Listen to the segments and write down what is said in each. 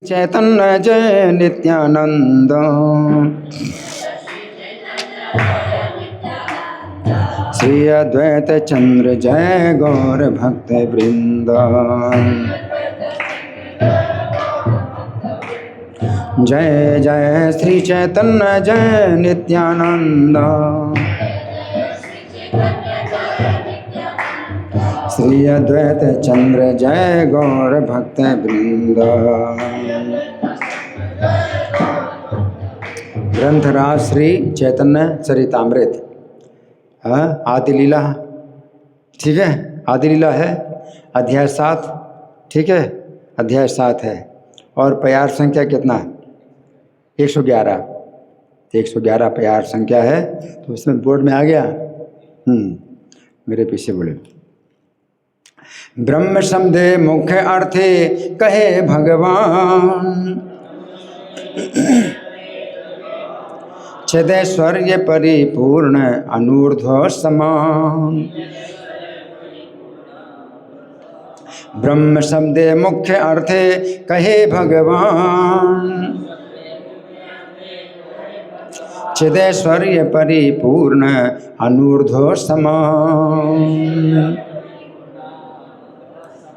चैतन्य जय नित्यानंद, श्री अद्वैत चंद्र जय गौर भक्त वृंद। जय जय श्री चैतन्य जय नित्यानंद, श्री अद्वैत चंद्र जय गौर भक्त वृंद। ग्रंथराज श्री चैतन्य चरितामृत, आदि लीला, ठीक है, आदि लीला है, अध्याय 7, ठीक है, अध्याय 7 है। और प्यार संख्या कितना? 111, 111 प्यार संख्या है। तो उसमें बोर्ड में आ गया। मेरे पीछे बोले, ब्रह्म शब्दे मुख्य अर्थे कहे भगवान, चिदैश्वर्य परिपूर्ण अनूर्ध्व समान। ब्रह्म शब्दे मुख्य अर्थे कहे भगवान, चिदैश्वर्य परिपूर्ण अनूर्ध्व समान।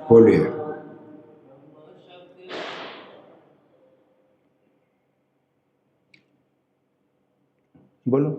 बोलिए, बोलो।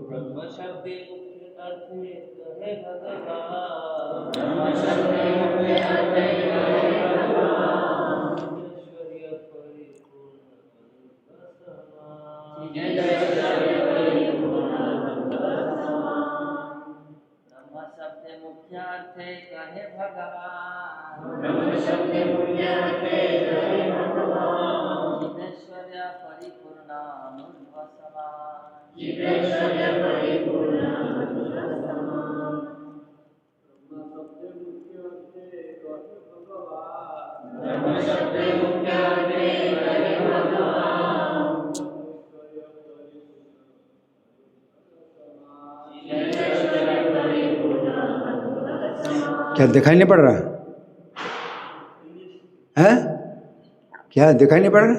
क्या दिखाई नहीं पड़ रहा है? क्या दिखाई नहीं पड़ रहा?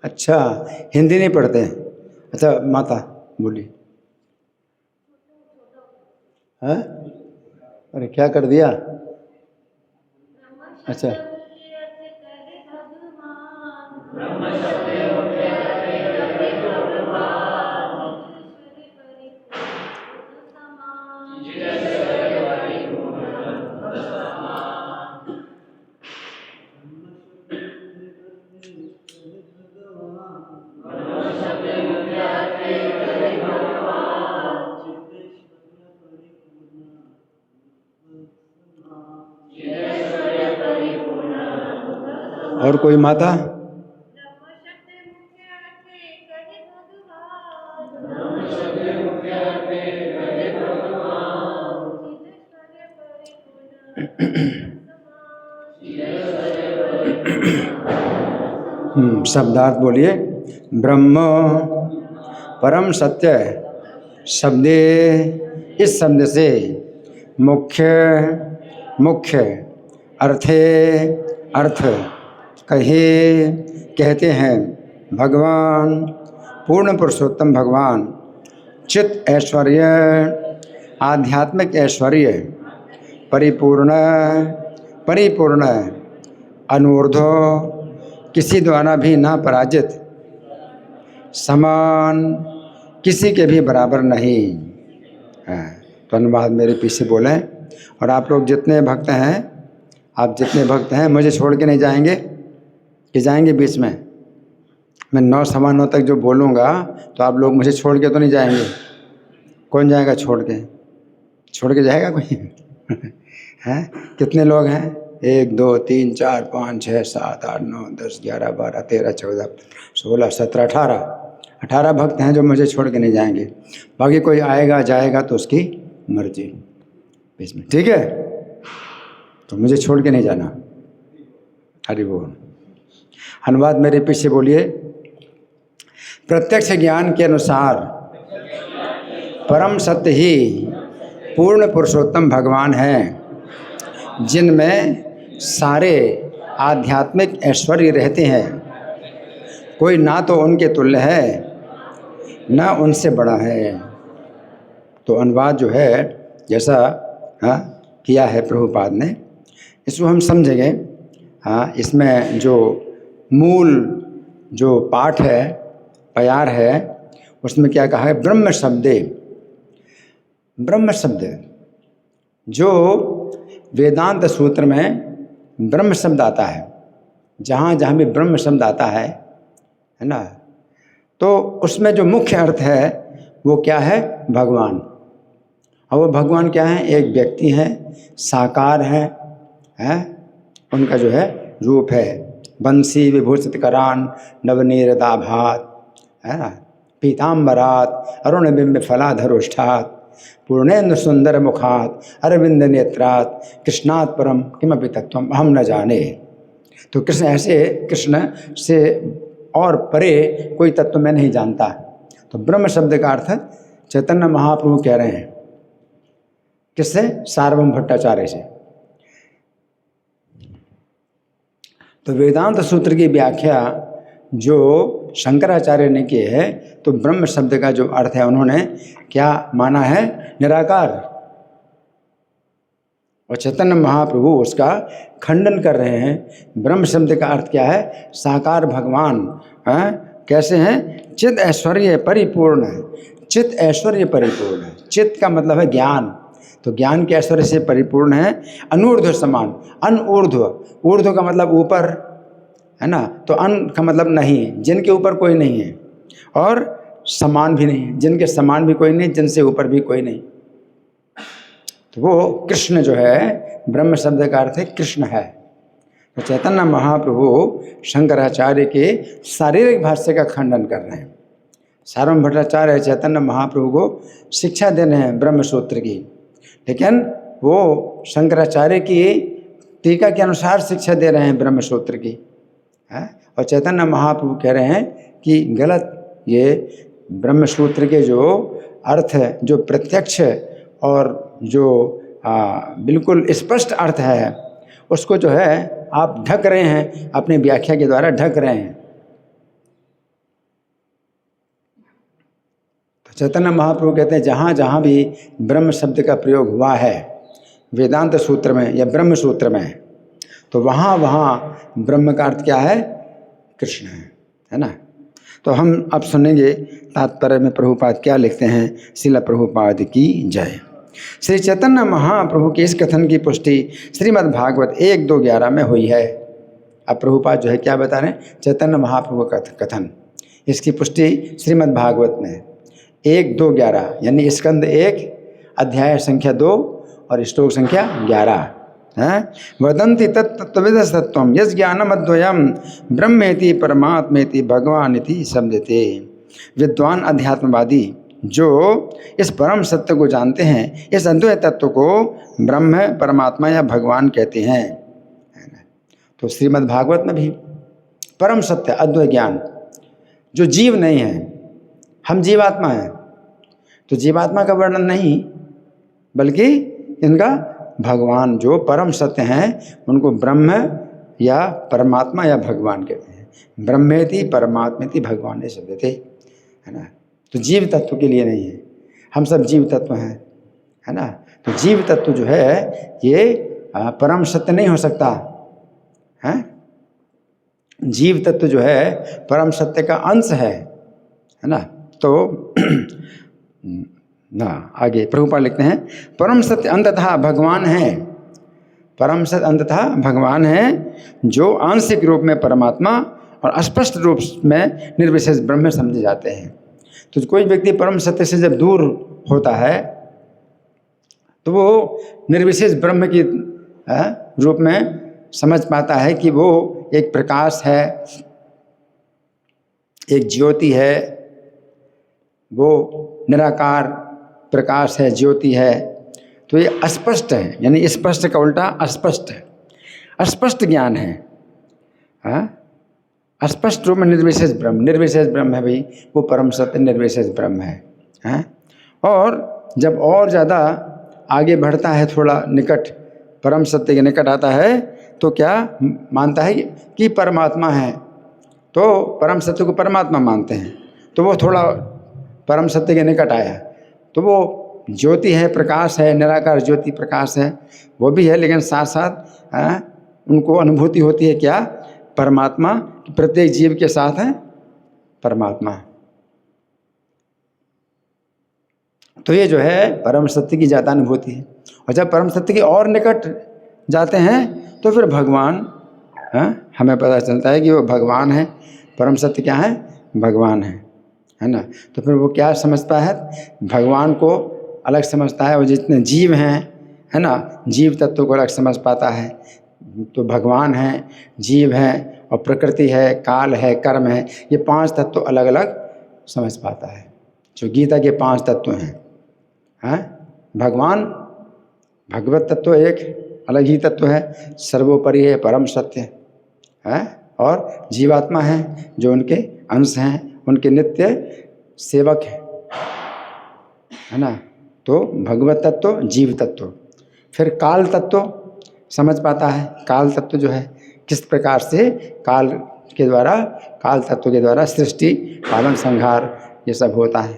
अच्छा, हिंदी नहीं पढ़ते हैं। अच्छा माता बोली, है? अरे क्या कर दिया? अच्छा, और कोई माता? शब्दार्थ बोलिए। ब्रह्म परम सत्य शब्दे, इस शब्द से मुख्य मुख्य अर्थे अर्थ कहे कहते हैं भगवान, पूर्ण पुरुषोत्तम भगवान, चित्त ऐश्वर्य आध्यात्मिक ऐश्वर्य, परिपूर्ण परिपूर्ण अनूर्ध्व किसी द्वारा भी ना पराजित, समान किसी के भी बराबर नहीं है। तो अनुवाद मेरे पीछे बोले। और आप लोग जितने भक्त हैं, आप जितने भक्त हैं, मुझे छोड़ के नहीं जाएंगे कि जाएंगे बीच में? मैं 9:9 तक जो बोलूँगा तो आप लोग मुझे छोड़ के तो नहीं जाएंगे? कौन जाएगा छोड़ के? छोड़ के जाएगा कोई? हैं? कितने लोग हैं? 1 2 3 4 5 6 7 8 9 10 11 12 13 14 16 17 18 भक्त हैं जो मुझे छोड़ के नहीं जाएंगे। बाकी कोई आएगा जाएगा तो उसकी मर्जी बीच में, ठीक है? तो मुझे छोड़ के नहीं जाना। हरि बोल। अनुवाद मेरे पीछे बोलिए। प्रत्यक्ष ज्ञान के अनुसार परम सत्य ही पूर्ण पुरुषोत्तम भगवान हैं, जिनमें सारे आध्यात्मिक ऐश्वर्य रहते हैं, कोई ना तो उनके तुल्य है ना उनसे बड़ा है। तो अनुवाद जो है जैसा किया है प्रभुपाद ने, इसको हम समझेंगे। इसमें जो मूल जो पाठ है, प्यार है, उसमें क्या कहा है? ब्रह्म शब्दे। ब्रह्म शब्द जो वेदांत सूत्र में ब्रह्म शब्द आता है, जहाँ जहाँ भी ब्रह्म शब्द आता है ना, तो उसमें जो मुख्य अर्थ है वो क्या है? भगवान। और वो भगवान क्या है? एक व्यक्ति है, साकार है, उनका जो है रूप है। बंसी विभूषित करान नवनीरदाभात, है ना, पीताम्बरात अरुण बिंब फलाधरोष्ठात पूर्णेन्द्र सुंदर मुखात अरविंद नेत्रात कृष्णात् परम किमपि तत्वम अहम न जाने। तो कृष्ण ऐसे, कृष्ण से और परे कोई तत्व मैं नहीं जानता। तो ब्रह्म शब्द का अर्थ चैतन्य महाप्रभु कह रहे हैं। किससे? सार्वभौम भट्टाचार्य से। तो वेदांत सूत्र की व्याख्या जो शंकराचार्य ने की है, तो ब्रह्म शब्द का जो अर्थ है उन्होंने क्या माना है? निराकार। और चैतन्य महाप्रभु उसका खंडन कर रहे हैं। ब्रह्म शब्द का अर्थ क्या है? साकार भगवान। कैसे हैं? चित ऐश्वर्य परिपूर्ण है। चित ऐश्वर्य परिपूर्ण है। चित का मतलब है ज्ञान, तो ज्ञान के ऐश्वर्य से परिपूर्ण है। अनूर्ध्व समान, अनऊर्ध्व, ऊर्ध्व का मतलब ऊपर, है ना, तो अन का मतलब नहीं, जिनके ऊपर कोई नहीं है, और समान भी नहीं, जिनके समान भी कोई नहीं, जिनसे ऊपर भी कोई नहीं। तो वो कृष्ण जो है, ब्रह्म शब्द का अर्थ है कृष्ण है। तो चैतन्य महाप्रभु शंकराचार्य के शारीरिक भाष्य का खंडन कर रहे हैं। सार्वभौम भट्टाचार्य चैतन्य महाप्रभु को शिक्षा दे रहे हैं ब्रह्म सूत्र की, लेकिन वो शंकराचार्य की टीका के अनुसार शिक्षा दे रहे हैं ब्रह्म सूत्र की, है। और चैतन्य महाप्रभु कह रहे हैं कि गलत, ये ब्रह्म सूत्र के जो अर्थ है, जो प्रत्यक्ष और जो बिल्कुल स्पष्ट अर्थ है, उसको जो है आप ढक रहे हैं, अपनी व्याख्या के द्वारा ढक रहे हैं। तो चैतन्य महाप्रभु कहते हैं जहाँ जहाँ भी ब्रह्म शब्द का प्रयोग हुआ है वेदांत सूत्र में या ब्रह्म सूत्र में, तो वहाँ वहाँ ब्रह्म का अर्थ क्या है? कृष्ण है ना। तो हम अब सुनेंगे तात्पर्य में प्रभुपाद क्या लिखते हैं। श्रील प्रभुपाद की जय। श्री चैतन्य महाप्रभु के इस कथन की पुष्टि श्रीमद् भागवत 1-2-11 में हुई है। अब प्रभुपाद जो है क्या बता रहे हैं? चैतन्य महाप्रभु का कथन, इसकी पुष्टि श्रीमद् भागवत में 1-2-11 यानी स्कंद 1 अध्याय संख्या 2 और श्लोक संख्या 11 है। वदन्ति तत्त्वविदस्तत्वं यस् ज्ञानमद्वयं ब्रह्मेति परमात्मेति भगवानिति शब्दते। विद्वान अध्यात्मवादी जो इस परम सत्य को जानते हैं, इस अद्वैत तत्व को ब्रह्म, परमात्मा या भगवान कहते हैं। तो श्रीमद् भागवत में भी परम सत्य अद्वैत ज्ञान, जो जीव नहीं है, हम जीवात्मा हैं, तो जीवात्मा का वर्णन नहीं, बल्कि इनका भगवान जो परम सत्य हैं उनको ब्रह्म या परमात्मा या भगवान कहते हैं। ब्रह्मेति परमात्मेति भगवान ये शब्द थे, है ना। तो जीव तत्व के लिए नहीं है, हम सब जीव तत्व हैं, है ना। तो जीव तत्व जो है ये परम सत्य नहीं हो सकता है। जीव तत्व जो है परम सत्य का अंश है ना। तो ना आगे प्रभुपाद लिखते हैं परम सत्य अंततः भगवान है। परम सत्य अंततः भगवान है जो आंशिक रूप में परमात्मा और स्पष्ट रूप में निर्विशेष ब्रह्म समझे जाते हैं। तो कोई व्यक्ति परम सत्य से जब दूर होता है तो वो निर्विशेष ब्रह्म की रूप में समझ पाता है कि वो एक प्रकाश है, एक ज्योति है, वो निराकार प्रकाश है, ज्योति है। तो ये अस्पष्ट है, यानी स्पष्ट का उल्टा अस्पष्ट है, अस्पष्ट ज्ञान है। अस्पष्ट रूप में निर्विशेष ब्रह्म है भाई, वो परम सत्य निर्विशेष ब्रह्म है। और जब और ज़्यादा आगे बढ़ता है, थोड़ा निकट परम सत्य के निकट आता है, तो क्या मानता है कि परमात्मा है, तो परम सत्य को परमात्मा मानते हैं, तो वो थोड़ा परम सत्य के निकट आया। तो वो ज्योति है, प्रकाश है, निराकार ज्योति प्रकाश है, वो भी है, लेकिन साथ साथ उनको अनुभूति होती है क्या, परमात्मा, प्रत्येक जीव के साथ है परमात्मा। तो ये जो है परम सत्य की ज़्यादा अनुभूति है। और जब परम सत्य के और निकट जाते हैं तो फिर भगवान, हमें पता चलता है कि वो भगवान है। परम सत्य क्या है, भगवान है ना। तो फिर वो क्या समझता है, भगवान को अलग समझता है। वो जितने जीव हैं, है ना, जीव तत्व को अलग समझ पाता है। तो भगवान है, जीव है, और प्रकृति है, काल है, कर्म है, ये 5 तत्व अलग अलग समझ पाता है। जो गीता के 5 तत्व हैं, भगवान, भगवत तत्व एक अलग ही तत्व है, सर्वोपरि है, परम सत्य है, और जीवात्मा है जो उनके अंश हैं, उनके नित्य सेवक है ना। तो भगवत तत्व, जीव तत्व। फिर काल तत्व समझ पाता है। काल तत्व जो है किस प्रकार से काल तत्व के द्वारा सृष्टि, पालन, संहार ये सब होता है,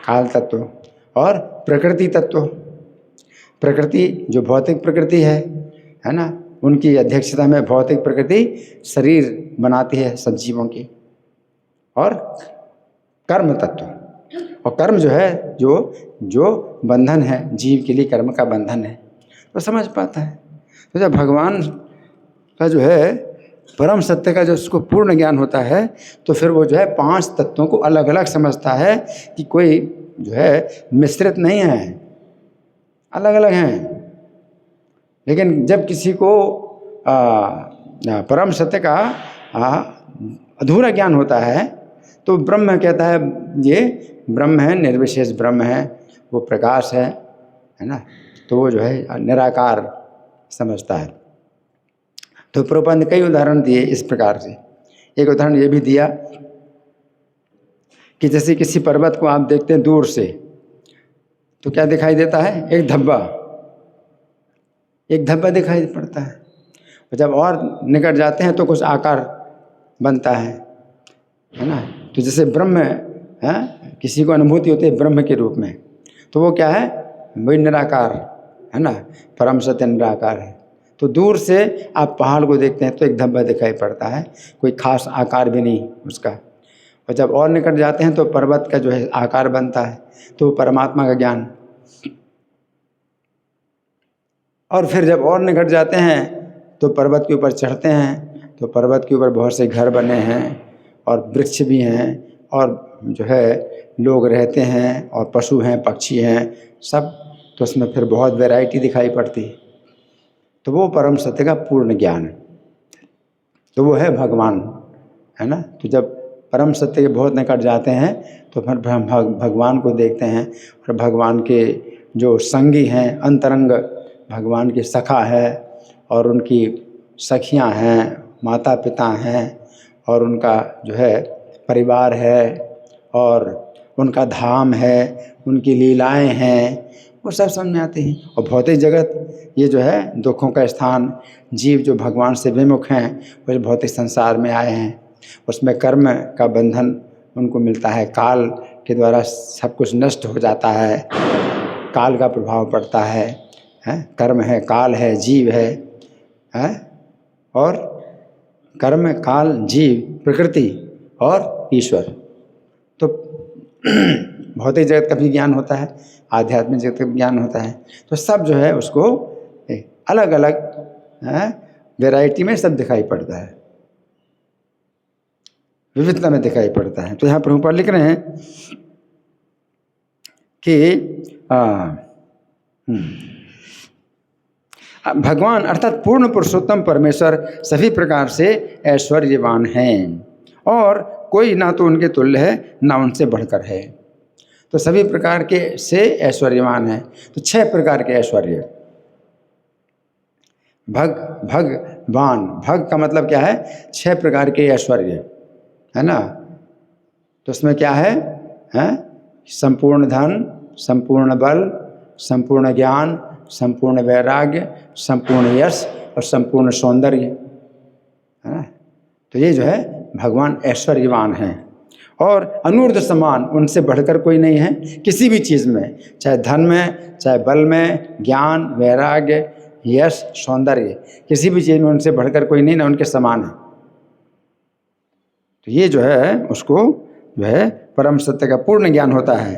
काल तत्व। और प्रकृति तत्व, प्रकृति जो भौतिक प्रकृति है ना, उनकी अध्यक्षता में भौतिक प्रकृति शरीर बनाती है सब जीवों की। और कर्म तत्व, और कर्म जो है, जो बंधन है जीव के लिए, कर्म का बंधन है, तो समझ पाता है। तो जब भगवान का जो है परम सत्य का जो उसको पूर्ण ज्ञान होता है, तो फिर वो जो है 5 तत्वों को अलग अलग समझता है कि कोई जो है मिश्रित नहीं है, अलग अलग हैं। लेकिन जब किसी को परम सत्य का अधूरा ज्ञान होता है, तो ब्रह्म कहता है ये ब्रह्म है, निर्विशेष ब्रह्म है, वो प्रकाश है ना। तो वो जो है निराकार समझता है। तो प्रभुपाद ने कई उदाहरण दिए इस प्रकार से। एक उदाहरण ये भी दिया कि जैसे किसी पर्वत को आप देखते हैं दूर से, तो क्या दिखाई देता है, एक धब्बा दिखाई पड़ता है। और जब और निकट जाते हैं तो कुछ आकार बनता है ना। तो जैसे ब्रह्म है, किसी को अनुभूति होती है ब्रह्म के रूप में, तो वो क्या है, वही निराकार है ना, परम सत्य निराकार है। तो दूर से आप पहाड़ को देखते हैं तो एक धब्बा दिखाई पड़ता है, कोई खास आकार भी नहीं उसका। और जब और निकट जाते हैं तो पर्वत का जो है आकार बनता है, तो परमात्मा का ज्ञान। और फिर जब और निकट जाते हैं तो पर्वत के ऊपर चढ़ते हैं, तो पर्वत के ऊपर बहुत से घर बने हैं और वृक्ष भी हैं, और जो है लोग रहते हैं, और पशु हैं, पक्षी हैं, सब। तो उसमें फिर बहुत वैरायटी दिखाई पड़ती है। तो वो परम सत्य का पूर्ण ज्ञान, तो वो है भगवान, है ना। तो जब परम सत्य के बहुत निकट जाते हैं तो फिर हम भगवान को देखते हैं, और भगवान के जो संगी हैं, अंतरंग भगवान के सखा है, और उनकी सखियां हैं, माता पिता हैं, और उनका जो है परिवार है, और उनका धाम है, उनकी लीलाएं हैं, वो सब समझ में आते हैं। और भौतिक जगत ये जो है दुखों का स्थान, जीव जो भगवान से विमुख हैं वो भौतिक संसार में आए हैं, उसमें कर्म का बंधन उनको मिलता है, काल के द्वारा सब कुछ नष्ट हो जाता है, काल का प्रभाव पड़ता है, कर्म है, काल है, जीव है, और कर्म, काल, जीव, प्रकृति और ईश्वर। तो भौतिक जगत का भी ज्ञान होता है, आध्यात्मिक जगत का ज्ञान होता है। तो सब जो है उसको अलग अलग वैरायटी में सब दिखाई पड़ता है, विविधता में दिखाई पड़ता है। तो यहाँ प्रभुपाद लिख रहे हैं कि भगवान अर्थात पूर्ण पुरुषोत्तम परमेश्वर सभी प्रकार से ऐश्वर्यवान हैं, और कोई ना तो उनके तुल्य है ना उनसे बढ़कर है। तो सभी प्रकार के से ऐश्वर्यवान है। तो 6 प्रकार के ऐश्वर्य, भगवान, भग का मतलब क्या है, 6 प्रकार के ऐश्वर्य, है ना। तो उसमें क्या है, संपूर्ण धन, संपूर्ण बल, संपूर्ण ज्ञान, संपूर्ण वैराग्य, संपूर्ण यश और संपूर्ण सौंदर्य, है ना। तो ये जो है भगवान ऐश्वर्यवान हैं और अनूर्ध्व समान, उनसे बढ़कर कोई नहीं है किसी भी चीज़ में, चाहे धन में, चाहे बल में, ज्ञान, वैराग्य, यश, सौंदर्य, किसी भी चीज़ में उनसे बढ़कर कोई नहीं, ना उनके समान है। तो ये जो है उसको जो है परम सत्य का पूर्ण ज्ञान होता है।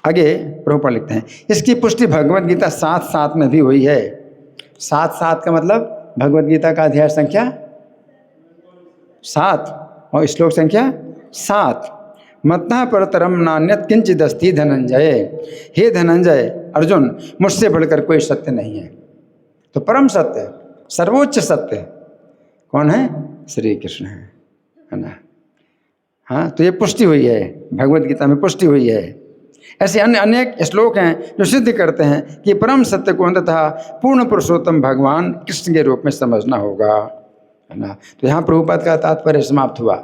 आगे प्रभुपाद लिखते हैं, इसकी पुष्टि भगवत गीता 7:7 में भी हुई है। 7:7 का मतलब भगवत गीता का अध्याय संख्या 7 और श्लोक संख्या 7। मत्तः परतरम नान्यत् किंचिदस्ति धनंजय। हे धनंजय, अर्जुन, मुझसे बढ़कर कोई सत्य नहीं है। तो परम सत्य, सर्वोच्च सत्य कौन है? श्री कृष्ण है ना। हाँ, तो ये पुष्टि हुई है, भगवत गीता में पुष्टि हुई है। ऐसे अन्य अनेक श्लोक हैं जो सिद्ध करते हैं कि परम सत्य को अंततः पूर्ण पुरुषोत्तम भगवान कृष्ण के रूप में समझना होगा, है ना। तो यहाँ प्रभुपाद का तात्पर्य समाप्त हुआ।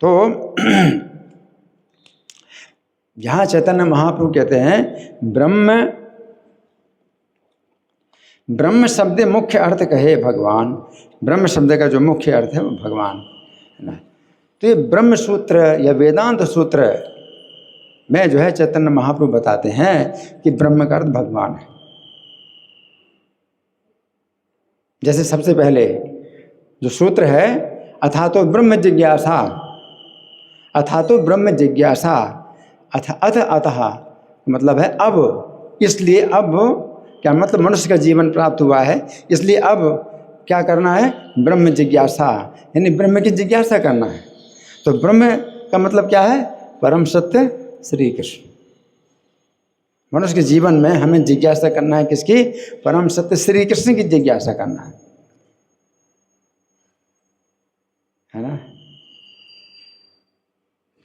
तो यहाँ चैतन्य महाप्रभु कहते हैं ब्रह्म शब्द मुख्य अर्थ कहे भगवान। ब्रह्म शब्द का जो मुख्य अर्थ है वो भगवान, है ना। तो ये ब्रह्म सूत्र या वेदांत सूत्र में जो है चैतन्य महाप्रभु बताते हैं कि ब्रह्म का अर्थ भगवान है। जैसे सबसे पहले जो सूत्र है, अथातो ब्रह्म जिज्ञासा, अथातो ब्रह्म जिज्ञासा, अतः मतलब है अब, इसलिए अब क्या मतलब, मनुष्य का जीवन प्राप्त हुआ है इसलिए अब क्या करना है? ब्रह्म जिज्ञासा, यानी ब्रह्म की जिज्ञासा करना है। तो ब्रह्म का मतलब क्या है? परम सत्य श्री कृष्ण। मनुष्य के जीवन में हमें जिज्ञासा करना है किसकी? परम सत्य श्री कृष्ण की जिज्ञासा करना है ना।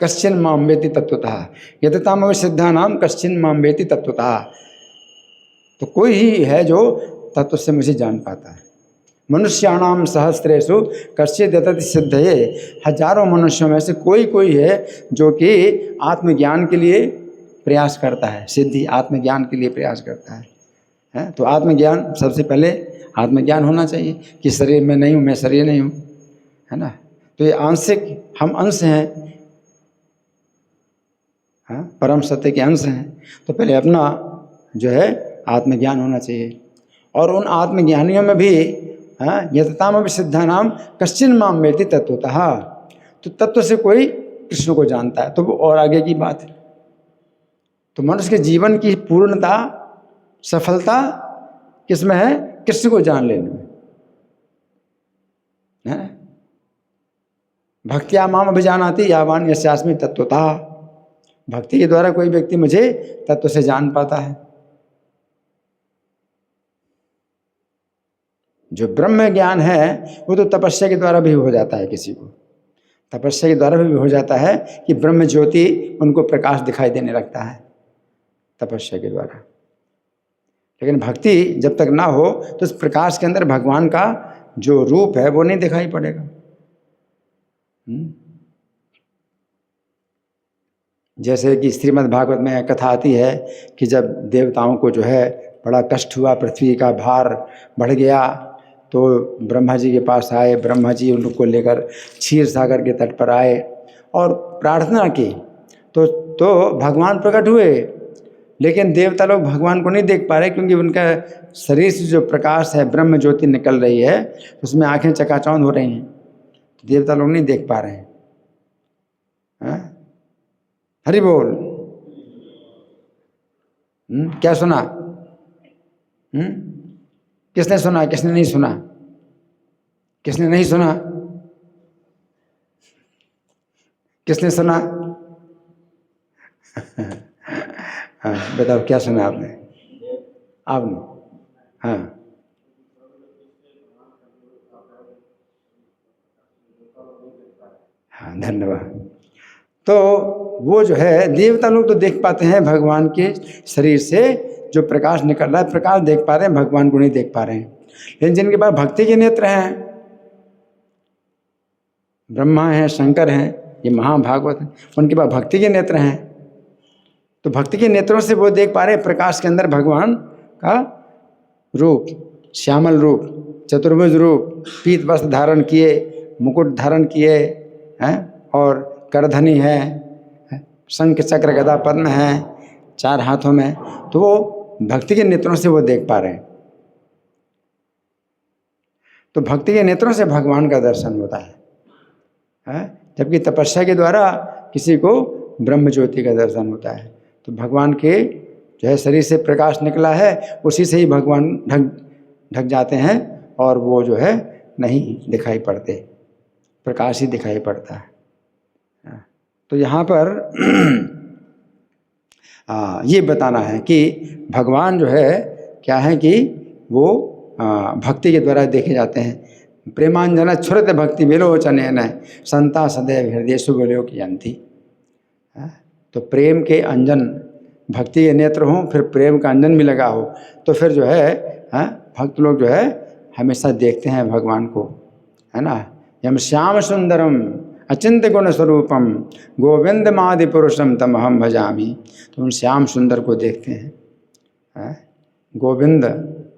कश्चिन मां वेति तत्वतः यतताम सिद्धानाम कश्चिन मां वेति तत्वतः। तो कोई ही है जो तत्व से मुझे जान पाता है। मनुष्याणाम सहस्रेषु कश्चित् यतति सिद्धये। हजारों मनुष्यों में से कोई है जो कि आत्मज्ञान के लिए प्रयास करता है, सिद्धि आत्मज्ञान के लिए प्रयास करता है। तो आत्मज्ञान, सबसे पहले आत्मज्ञान होना चाहिए कि शरीर में नहीं हूँ, मैं शरीर नहीं हूँ, है ना। तो ये आंशिक, हम अंश हैं, हाँ, परम सत्य के अंश हैं। तो पहले अपना जो है आत्मज्ञान होना चाहिए। और उन आत्मज्ञानियों में भी यतताम सिद्धानाम कश्चिन मां वेति तत्वतः, तो तत्व से कोई कृष्ण को जानता है, तो वो और आगे की बात है। तो मनुष्य के जीवन की पूर्णता, सफलता किसमें है? कृष्ण को जान लेने में है। भक्त्या माम अभिजानाति यावान यस्यास्मि तत्वतः। भक्ति के द्वारा कोई व्यक्ति मुझे तत्व से जान पाता है। जो ब्रह्म ज्ञान है वो तो तपस्या के द्वारा भी हो जाता है, किसी को तपस्या के द्वारा भी हो जाता है कि ब्रह्म ज्योति उनको प्रकाश दिखाई देने लगता है तपस्या के द्वारा। लेकिन भक्ति जब तक ना हो तो उस प्रकाश के अंदर भगवान का जो रूप है वो नहीं दिखाई पड़ेगा। जैसे कि श्रीमद् भागवत में कथा आती है कि जब देवताओं को जो है बड़ा कष्ट हुआ, पृथ्वी का भार बढ़ गया, तो ब्रह्मा जी के पास आए। ब्रह्मा जी उनको लेकर क्षीर सागर के तट पर आए और प्रार्थना की, तो भगवान प्रकट हुए। लेकिन देवता लोग भगवान को नहीं देख पा रहे, क्योंकि उनका शरीर से जो प्रकाश है, ब्रह्म ज्योति निकल रही है, उसमें आंखें चकाचौंध हो रही हैं, तो देवता लोग नहीं देख पा रहे हैं। हरि बोल। क्या सुना? किसने सुना, किसने नहीं सुना? किसने नहीं सुना? किसने सुना? हाँ बताओ, क्या सुना आपने? आपने? हाँ हाँ, धन्यवाद। तो वो जो है देवता लोग तो देख पाते हैं भगवान के शरीर से जो प्रकाश निकल रहा है, प्रकाश देख पा रहे हैं, भगवान को नहीं देख पा रहे हैं। लेकिन जिनके पास भक्ति के नेत्र हैं, ब्रह्मा हैं, शंकर हैं, ये महाभागवत हैं, उनके पास भक्ति के नेत्र हैं। तो भक्ति के नेत्रों से वो देख पा रहे हैं प्रकाश के अंदर भगवान का रूप, श्यामल रूप, चतुर्भुज रूप, पीत वस्त्र धारण किए, मुकुट धारण किए हैं, और करधनी है, शंख चक्र गदा पद्म है 4 हाथों में, तो वो भक्ति के नेत्रों से वो देख पा रहे हैं। तो भक्ति के नेत्रों से भगवान का दर्शन होता है, जबकि तपस्या के द्वारा किसी को ब्रह्म ज्योति का दर्शन होता है। तो भगवान के जो है शरीर से प्रकाश निकला है, उसी से ही भगवान ढक जाते हैं और वो जो है नहीं दिखाई पड़ते, प्रकाश ही दिखाई पड़ता है। तो यहाँ पर ये बताना है कि भगवान जो है क्या है कि वो भक्ति के द्वारा देखे जाते हैं। प्रेमांजन छुरत भक्ति विलोचन संता सदैव हृदय सुगल्यो की अंति। तो प्रेम के अंजन, भक्ति के नेत्र हों, फिर प्रेम का अंजन भी लगा हो, तो फिर जो है भक्त लोग जो है हमेशा देखते हैं भगवान को, है ना। यम श्याम सुंदरम अचिंत्य गुण स्वरूपम गोविंद मादि पुरुषम तम हम भजामी। तो उन श्याम सुंदर को देखते हैं, गोविंद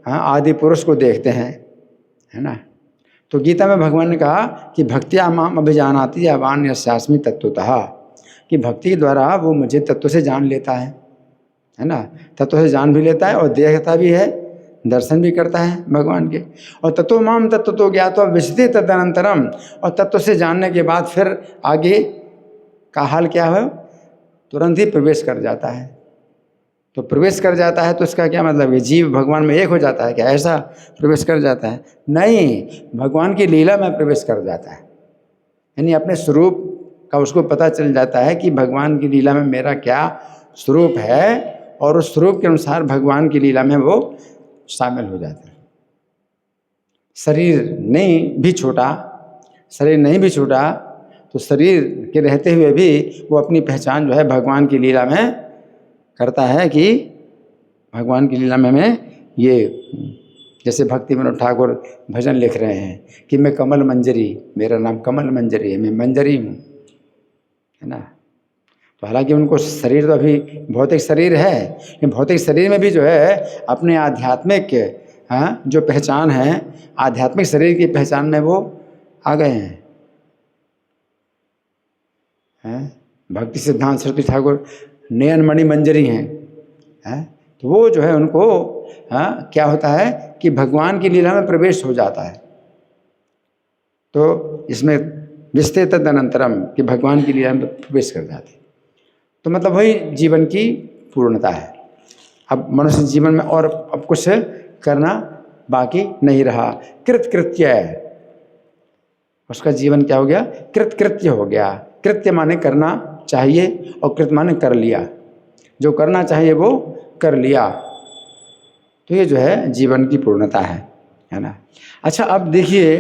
आदि पुरुष को देखते हैं, है ना। तो गीता में भगवान ने कहा कि भक्तिया माम अभिजानाति अवान यस्यास्मि तत्वतः, कि भक्ति के द्वारा वो मुझे तत्व से जान लेता है ना। तत्व से जान भी लेता है और देखता भी है, दर्शन भी करता है भगवान के। और तत्व माम तत्व तो ज्ञातो विशति तदनंतरम, और तत्व से जानने के बाद फिर आगे का हाल क्या हो, तुरंत ही प्रवेश कर जाता है। तो प्रवेश कर जाता है तो इसका क्या मतलब है, जीव भगवान में एक हो जाता है क्या, ऐसा प्रवेश कर जाता है? नहीं, भगवान की लीला में प्रवेश कर जाता है, यानी अपने स्वरूप का उसको पता चल जाता है कि भगवान की लीला में मेरा क्या स्वरूप है, और उस स्वरूप के अनुसार भगवान की लीला में वो शामिल हो जाता है। शरीर नहीं भी छूटा, शरीर नहीं भी छूटा, तो शरीर के रहते हुए भी वो अपनी पहचान जो है भगवान की लीला में करता है कि भगवान की लीला में मैं ये, जैसे भक्ति विनोद ठाकुर भजन लिख रहे हैं कि मैं कमल मंजरी, मेरा नाम कमल मंजरी है, मैं मंजरी हूँ, है ना। तो हालांकि उनको शरीर तो अभी भौतिक शरीर है, लेकिन भौतिक शरीर में भी जो है अपने आध्यात्मिक जो पहचान है, आध्यात्मिक शरीर की पहचान में वो आ गए हैं। भक्ति सिद्धांत सरस्वती ठाकुर नयनमणि मंजरी हैं, तो वो जो है उनको क्या होता है कि भगवान की लीला में प्रवेश हो जाता है। तो इसमें विस्ते तदनंतरम कि भगवान की लीला में प्रवेश कर जाते, तो मतलब वही जीवन की पूर्णता है। अब मनुष्य जीवन में और अब कुछ करना बाकी नहीं रहा, कृतकृत्य है उसका जीवन, क्या हो गया, कृतकृत्य हो गया। कृत्य माने करना चाहिए और कृत माने कर लिया, जो करना चाहिए वो कर लिया, तो ये जो है जीवन की पूर्णता है ना। अच्छा, अब देखिए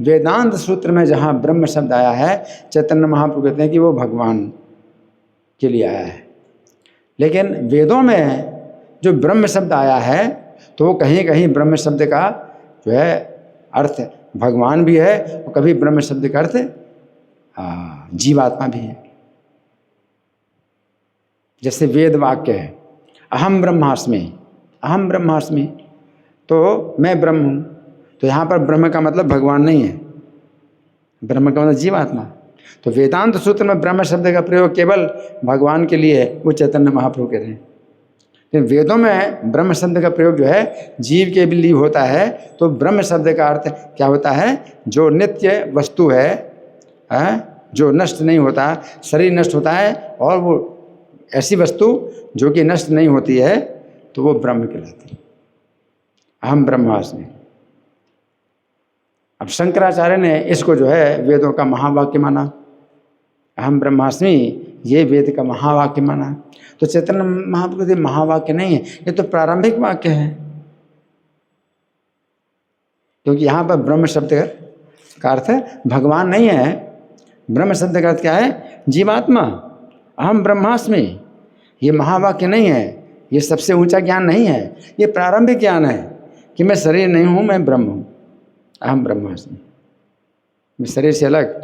वेदांत सूत्र में जहाँ ब्रह्म शब्द आया है, चैतन्य महाप्रभु कहते हैं कि वो भगवान के लिए आया है, लेकिन वेदों में जो ब्रह्म शब्द आया है तो वो कहीं कहीं ब्रह्म शब्द का जो है अर्थ भगवान भी है, और कभी ब्रह्म शब्द का अर्थ जीवात्मा भी है। जैसे वेद वाक्य है अहम ब्रह्मास्मि, अहम ब्रह्मास्मि, तो मैं ब्रह्म हूँ, तो यहाँ पर ब्रह्म का मतलब भगवान नहीं है, ब्रह्म का मतलब जीवात्मा। तो वेदांत सूत्र में ब्रह्म शब्द का प्रयोग केवल भगवान के लिए है, वो चैतन्य महाप्रभु कह रहे हैं। लेकिन वेदों में ब्रह्म शब्द का प्रयोग जो है जीव के लिए होता है, तो ब्रह्म शब्द का अर्थ क्या होता है, जो नित्य वस्तु है, जो नष्ट नहीं होता, शरीर नष्ट होता है और वो ऐसी वस्तु जो कि नष्ट नहीं होती है, तो वो ब्रह्म कहलाती है। अहम ब्रह्मास्मि। अब शंकराचार्य ने इसको जो है वेदों का महावाक्य माना, अहम ब्रह्मास्मि ये वेद का महावाक्य माना। तो चैतन्य महाप्रभु महावाक्य नहीं है, ये तो प्रारंभिक वाक्य है, क्योंकि यहाँ पर ब्रह्म शब्द का अर्थ भगवान नहीं है, ब्रह्म शब्द का अर्थ क्या है, जीवात्मा। अहम ब्रह्मास्मि ये महावाक्य नहीं है, ये सबसे ऊंचा ज्ञान नहीं है, ये प्रारंभिक ज्ञान है कि मैं शरीर नहीं हूँ, मैं ब्रह्म हूँ। अहम ब्रह्मास्मि, मैं शरीर से अलग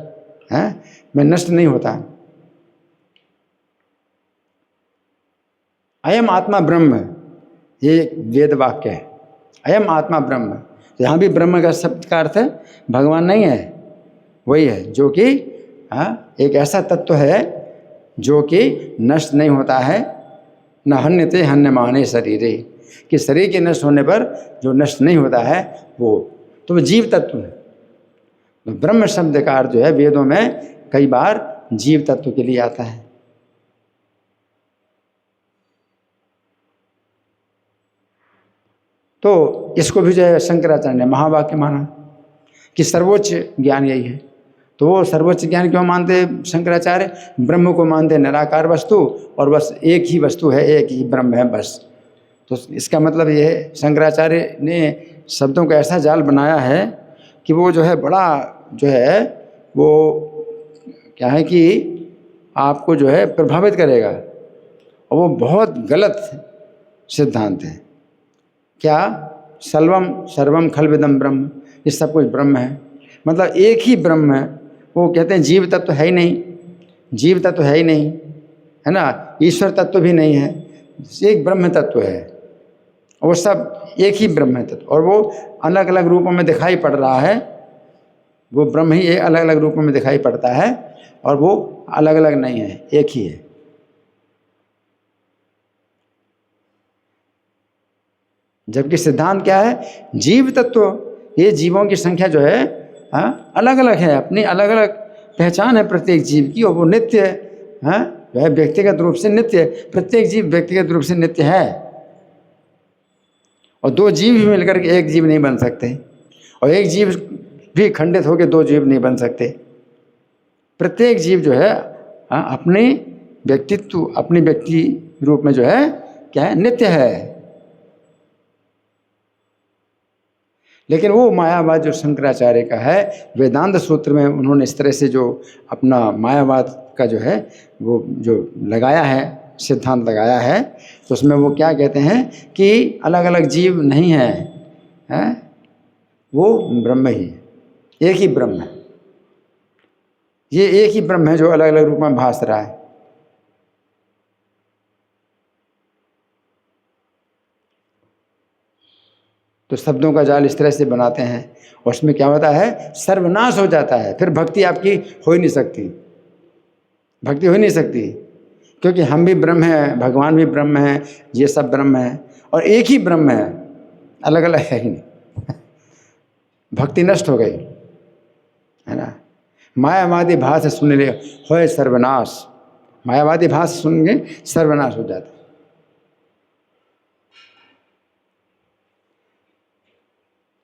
है, मैं नष्ट नहीं होता। अयम आत्मा ब्रह्म, ये वेद वाक्य है, अयम आत्मा ब्रह्म। तो यहाँ भी ब्रह्म का शब्द का अर्थ है भगवान नहीं है, वही है जो कि एक ऐसा तत्व है जो कि नष्ट नहीं होता है, न हन्यते हन्यमाने शरीरे, कि शरीर के नष्ट होने पर जो नष्ट नहीं होता है वो जीव तत्व है। तो ब्रह्म शब्द का अर्थ जो है वेदों में कई बार जीव तत्व के लिए आता है। तो इसको भी जो है शंकराचार्य ने महावाक्य माना कि सर्वोच्च ज्ञान यही है। तो वो सर्वोच्च ज्ञान क्यों मानते शंकराचार्य? ब्रह्म को मानते निराकार वस्तु, और बस एक ही वस्तु है, एक ही ब्रह्म है बस। तो इसका मतलब ये है शंकराचार्य ने शब्दों का ऐसा जाल बनाया है कि वो जो है बड़ा जो है वो क्या है कि आपको जो है प्रभावित करेगा, और वो बहुत गलत सिद्धांत है। क्या? सर्वम सर्वम खलविदम ब्रह्म, ये सब कुछ ब्रह्म है, मतलब एक ही ब्रह्म है। वो कहते हैं जीव तत्व है ही नहीं, जीव तत्व है ही नहीं, है ना, ईश्वर तत्व भी नहीं है, एक ब्रह्म तत्व है। वो सब एक ही ब्रह्म तत्व, और वो अलग अलग रूपों में दिखाई पड़ रहा है। वो ब्रह्म ही अलग अलग रूपों में दिखाई पड़ता है, और वो अलग अलग नहीं है, एक ही है। जबकि सिद्धांत क्या है? जीव तत्व, ये जीवों की संख्या जो है अलग अलग है, अपनी अलग अलग पहचान है प्रत्येक जीव की, और वो नित्य है, जो है व्यक्तिगत रूप से नित्य, प्रत्येक जीव व्यक्तिगत रूप से नित्य है। और दो जीव भी मिलकर के एक जीव नहीं बन सकते, और एक जीव भी खंडित होकर दो जीव नहीं बन सकते। प्रत्येक जीव जो है अपने व्यक्तित्व, अपनी व्यक्ति रूप में जो है क्या है? नित्य है। लेकिन वो मायावाद जो शंकराचार्य का है, वेदांत सूत्र में उन्होंने इस तरह से जो अपना मायावाद का जो है वो जो लगाया है, सिद्धांत लगाया है, तो उसमें वो क्या कहते हैं कि अलग अलग जीव नहीं है, वो ब्रह्म ही है, एक ही ब्रह्म है। ये एक ही ब्रह्म है जो अलग अलग रूप में भास रहा है। तो शब्दों का जाल इस तरह से बनाते हैं, और उसमें क्या होता है? सर्वनाश हो जाता है। फिर भक्ति आपकी हो ही नहीं सकती, भक्ति हो ही नहीं सकती, क्योंकि हम भी ब्रह्म हैं, भगवान भी ब्रह्म है, ये सब ब्रह्म है, और एक ही ब्रह्म है, अलग अलग है ही नहीं। भक्ति नष्ट हो गई, है ना। मायावादी भाषा सुन ले होए सर्वनाश, मायावादी भाषा सुनेंगे सर्वनाश हो जाता है।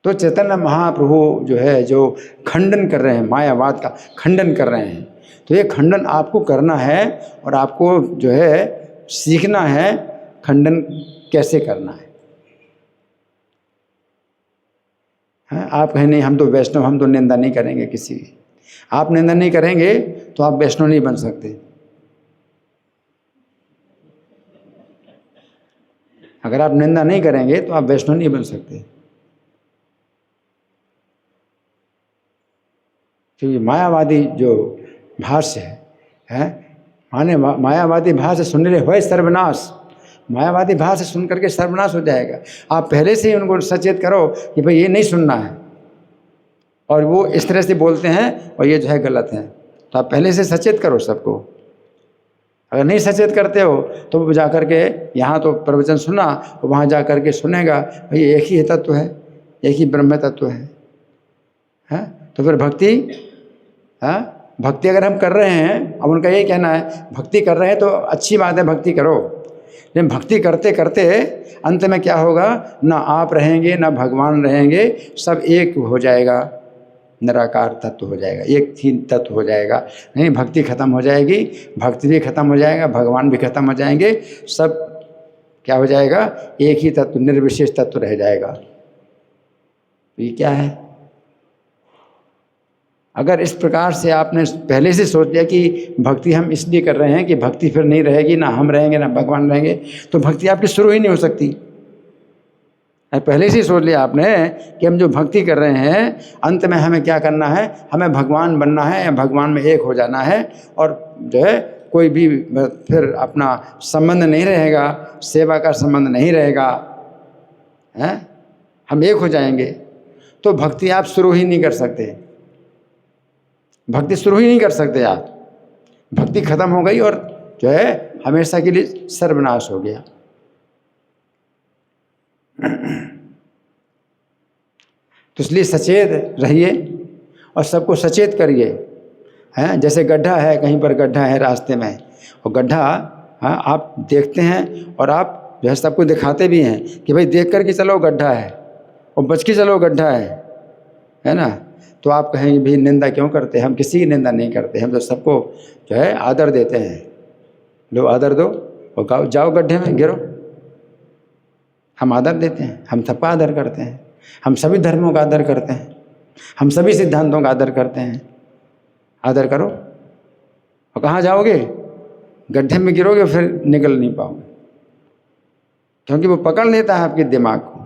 तो चैतन्य महाप्रभु जो है जो खंडन कर रहे हैं, मायावाद का खंडन कर रहे हैं, तो ये खंडन आपको करना है, और आपको जो है सीखना है खंडन कैसे करना है। आप कहें नहीं हम तो वैष्णव, हम तो निंदा नहीं करेंगे किसी की। आप निंदा नहीं करेंगे तो आप वैष्णव नहीं बन सकते। अगर आप निंदा नहीं करेंगे तो आप वैष्णव नहीं बन सकते, क्योंकि मायावादी जो भाष्य है माने मायावादी भाष्य सुनने ले होए सर्वनाश, मायावादी भाष्य सुन करके सर्वनाश हो जाएगा। आप पहले से ही उनको सचेत करो कि भाई ये नहीं सुनना है, और वो इस तरह से बोलते हैं और ये जो है गलत है, तो आप पहले से सचेत करो सबको। अगर नहीं सचेत करते हो तो वो जा कर के यहाँ तो प्रवचन सुना, वहाँ जा कर के सुनेगा भाई एक ही तत्व है, एक ही ब्रह्म तत्व है। तो फिर भक्ति, भक्ति अगर हम कर रहे हैं, अब उनका ये कहना है भक्ति कर रहे हैं तो अच्छी बात है, भक्ति करो, लेकिन भक्ति करते करते अंत में क्या होगा? ना आप रहेंगे ना भगवान रहेंगे, सब एक हो जाएगा, निराकार तत्व हो जाएगा, एक ही तत्व हो जाएगा। नहीं, भक्ति खत्म हो जाएगी, भक्ति भी खत्म हो जाएगा, भगवान भी खत्म हो जाएंगे, सब क्या हो जाएगा? एक ही तत्व, निर्विशेष तत्व रह जाएगा। तो ये क्या है? अगर इस प्रकार से आपने पहले से सोच लिया कि भक्ति हम इसलिए कर रहे हैं कि भक्ति फिर नहीं रहेगी, ना हम रहेंगे ना भगवान रहेंगे, तो भक्ति आपकी शुरू ही नहीं हो सकती। पहले से ही सोच लिया आपने कि हम जो भक्ति कर रहे हैं अंत में हमें क्या करना है? हमें भगवान बनना है या भगवान में एक हो जाना है, और जो है कोई भी फिर अपना संबंध नहीं रहेगा, सेवा का संबंध नहीं रहेगा, है हम एक हो जाएंगे तो भक्ति आप शुरू ही नहीं कर सकते, भक्ति शुरू ही नहीं कर सकते आप। भक्ति खत्म हो गई और जो है हमेशा के लिए सर्वनाश हो गया। तो इसलिए सचेत रहिए और सबको सचेत करिए। हैं, जैसे गड्ढा है, कहीं पर गड्ढा है रास्ते में, और गड्ढा हाँ आप देखते हैं और आप जो है सबको दिखाते भी हैं कि भाई देख कर के चलो गड्ढा है और बच के चलो गड्ढा है ना। तो आप कहेंगे भी निंदा क्यों करते हैं? हम किसी की निंदा नहीं करते, हम तो सबको जो है आदर देते हैं। लो आदर दो और जाओ गड्ढे में गिरो। हम आदर देते हैं, हम सबका आदर करते हैं, हम सभी धर्मों का आदर करते हैं, हम सभी सिद्धांतों का आदर करते हैं। आदर करो। और कहाँ जाओगे? गड्ढे में गिरोगे, फिर निकल नहीं पाओगे, क्योंकि वो पकड़ लेता है आपके दिमाग को।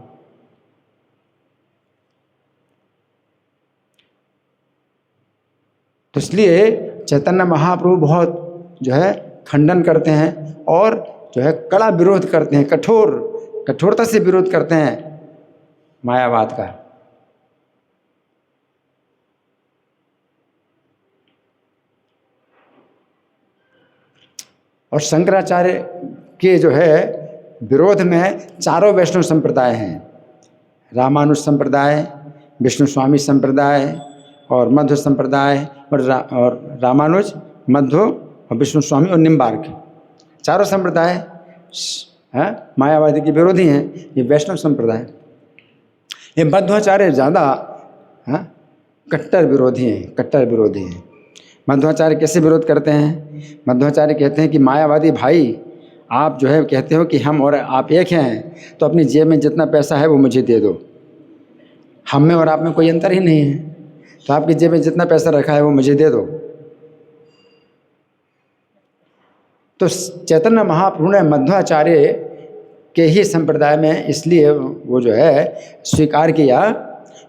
तो इसलिए चैतन्य महाप्रभु बहुत जो है खंडन करते हैं और जो है कड़ा विरोध करते हैं, कठोरता से विरोध करते हैं मायावाद का। और शंकराचार्य के जो है विरोध में चारों वैष्णव संप्रदाय हैं, रामानुज संप्रदाय, विष्णु स्वामी संप्रदाय और मध्व संप्रदाय और रामानुज, मध्व और विष्णु स्वामी और निम्बार्क, चारों संप्रदाय हैं मायावादी के विरोधी हैं। ये वैष्णव संप्रदाय, ये मध्वाचार्य ज़्यादा कट्टर विरोधी हैं, कट्टर विरोधी हैं। मध्वाचार्य कैसे विरोध करते हैं? मध्वाचार्य कहते हैं कि मायावादी भाई आप जो है कहते हो कि हम और आप एक हैं, तो अपनी जेब में जितना पैसा है वो मुझे दे दो। हम में और आप में कोई अंतर ही नहीं है, तो आपकी जेब में जितना पैसा रखा है वो मुझे दे दो। तो चैतन्य महाप्रभु ने मध्वाचार्य के ही संप्रदाय में इसलिए वो जो है स्वीकार किया,